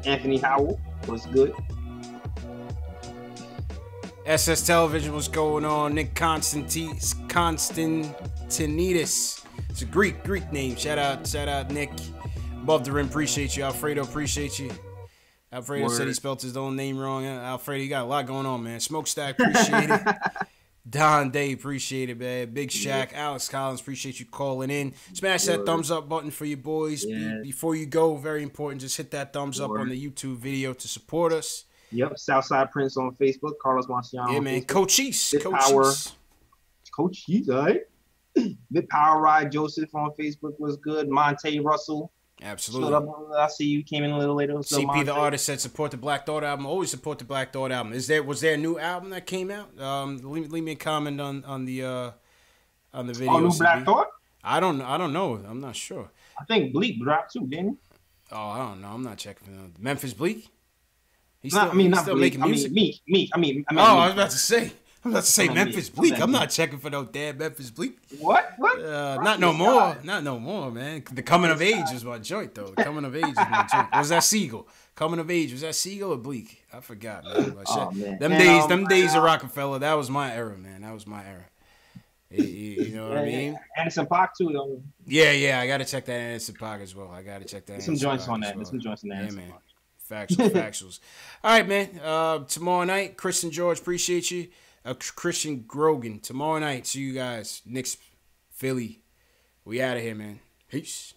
Anthony Howell was good. SS Television, what's going on? Nick Constantinides. It's a Greek name. Shout out Nick. Above the rim, appreciate you. Alfredo, appreciate you. Alfredo said he spelled his own name wrong. Alfredo, you got a lot going on, man. Smokestack, appreciate it. Don Day, appreciate it, man. Big Shaq, Alex Collins, appreciate you calling in. Smash that thumbs up button for you boys. Before you go, very important, just hit that thumbs up on the YouTube video to support us. Yep, Southside Prince on Facebook, Carlos Marciano. Yeah, man. Cochise. Cochise, all right. Big Power Ride Joseph on Facebook was good. Monte Russell. Absolutely. I see you came in a little later. So CP Monte. the artist said support the Black Thought album. Always support the Black Thought album. Was there a new album that came out? Leave me a comment on the video. Oh, new Black Thought? I don't know. I'm not sure. I think Bleak dropped too, didn't he? Oh, I don't know. I'm not checking. Memphis Bleak. He's not still Bleak. making music. Meek. I was about to say. Memphis Bleak. I'm not checking for no damn Memphis Bleak. What? Not no more. Not no more, man. The Coming of Age is my joint, though. The Coming of Age is my joint. Was that Seagull? Coming of Age. Was that Seagull or Bleak? I forgot, man. Man. Them days of Rockefeller, that was my era, man. That was my era. You know what I mean? Anderson .Paak too, though. Yeah. I got to check that Anderson .Paak as well. There's some joints on that. Yeah, man. Factuals. All right, man. Tomorrow night, Chris and George, appreciate you. Christian Grogan. Tomorrow night, see you guys. Knicks, Philly. We out of here, man. Peace.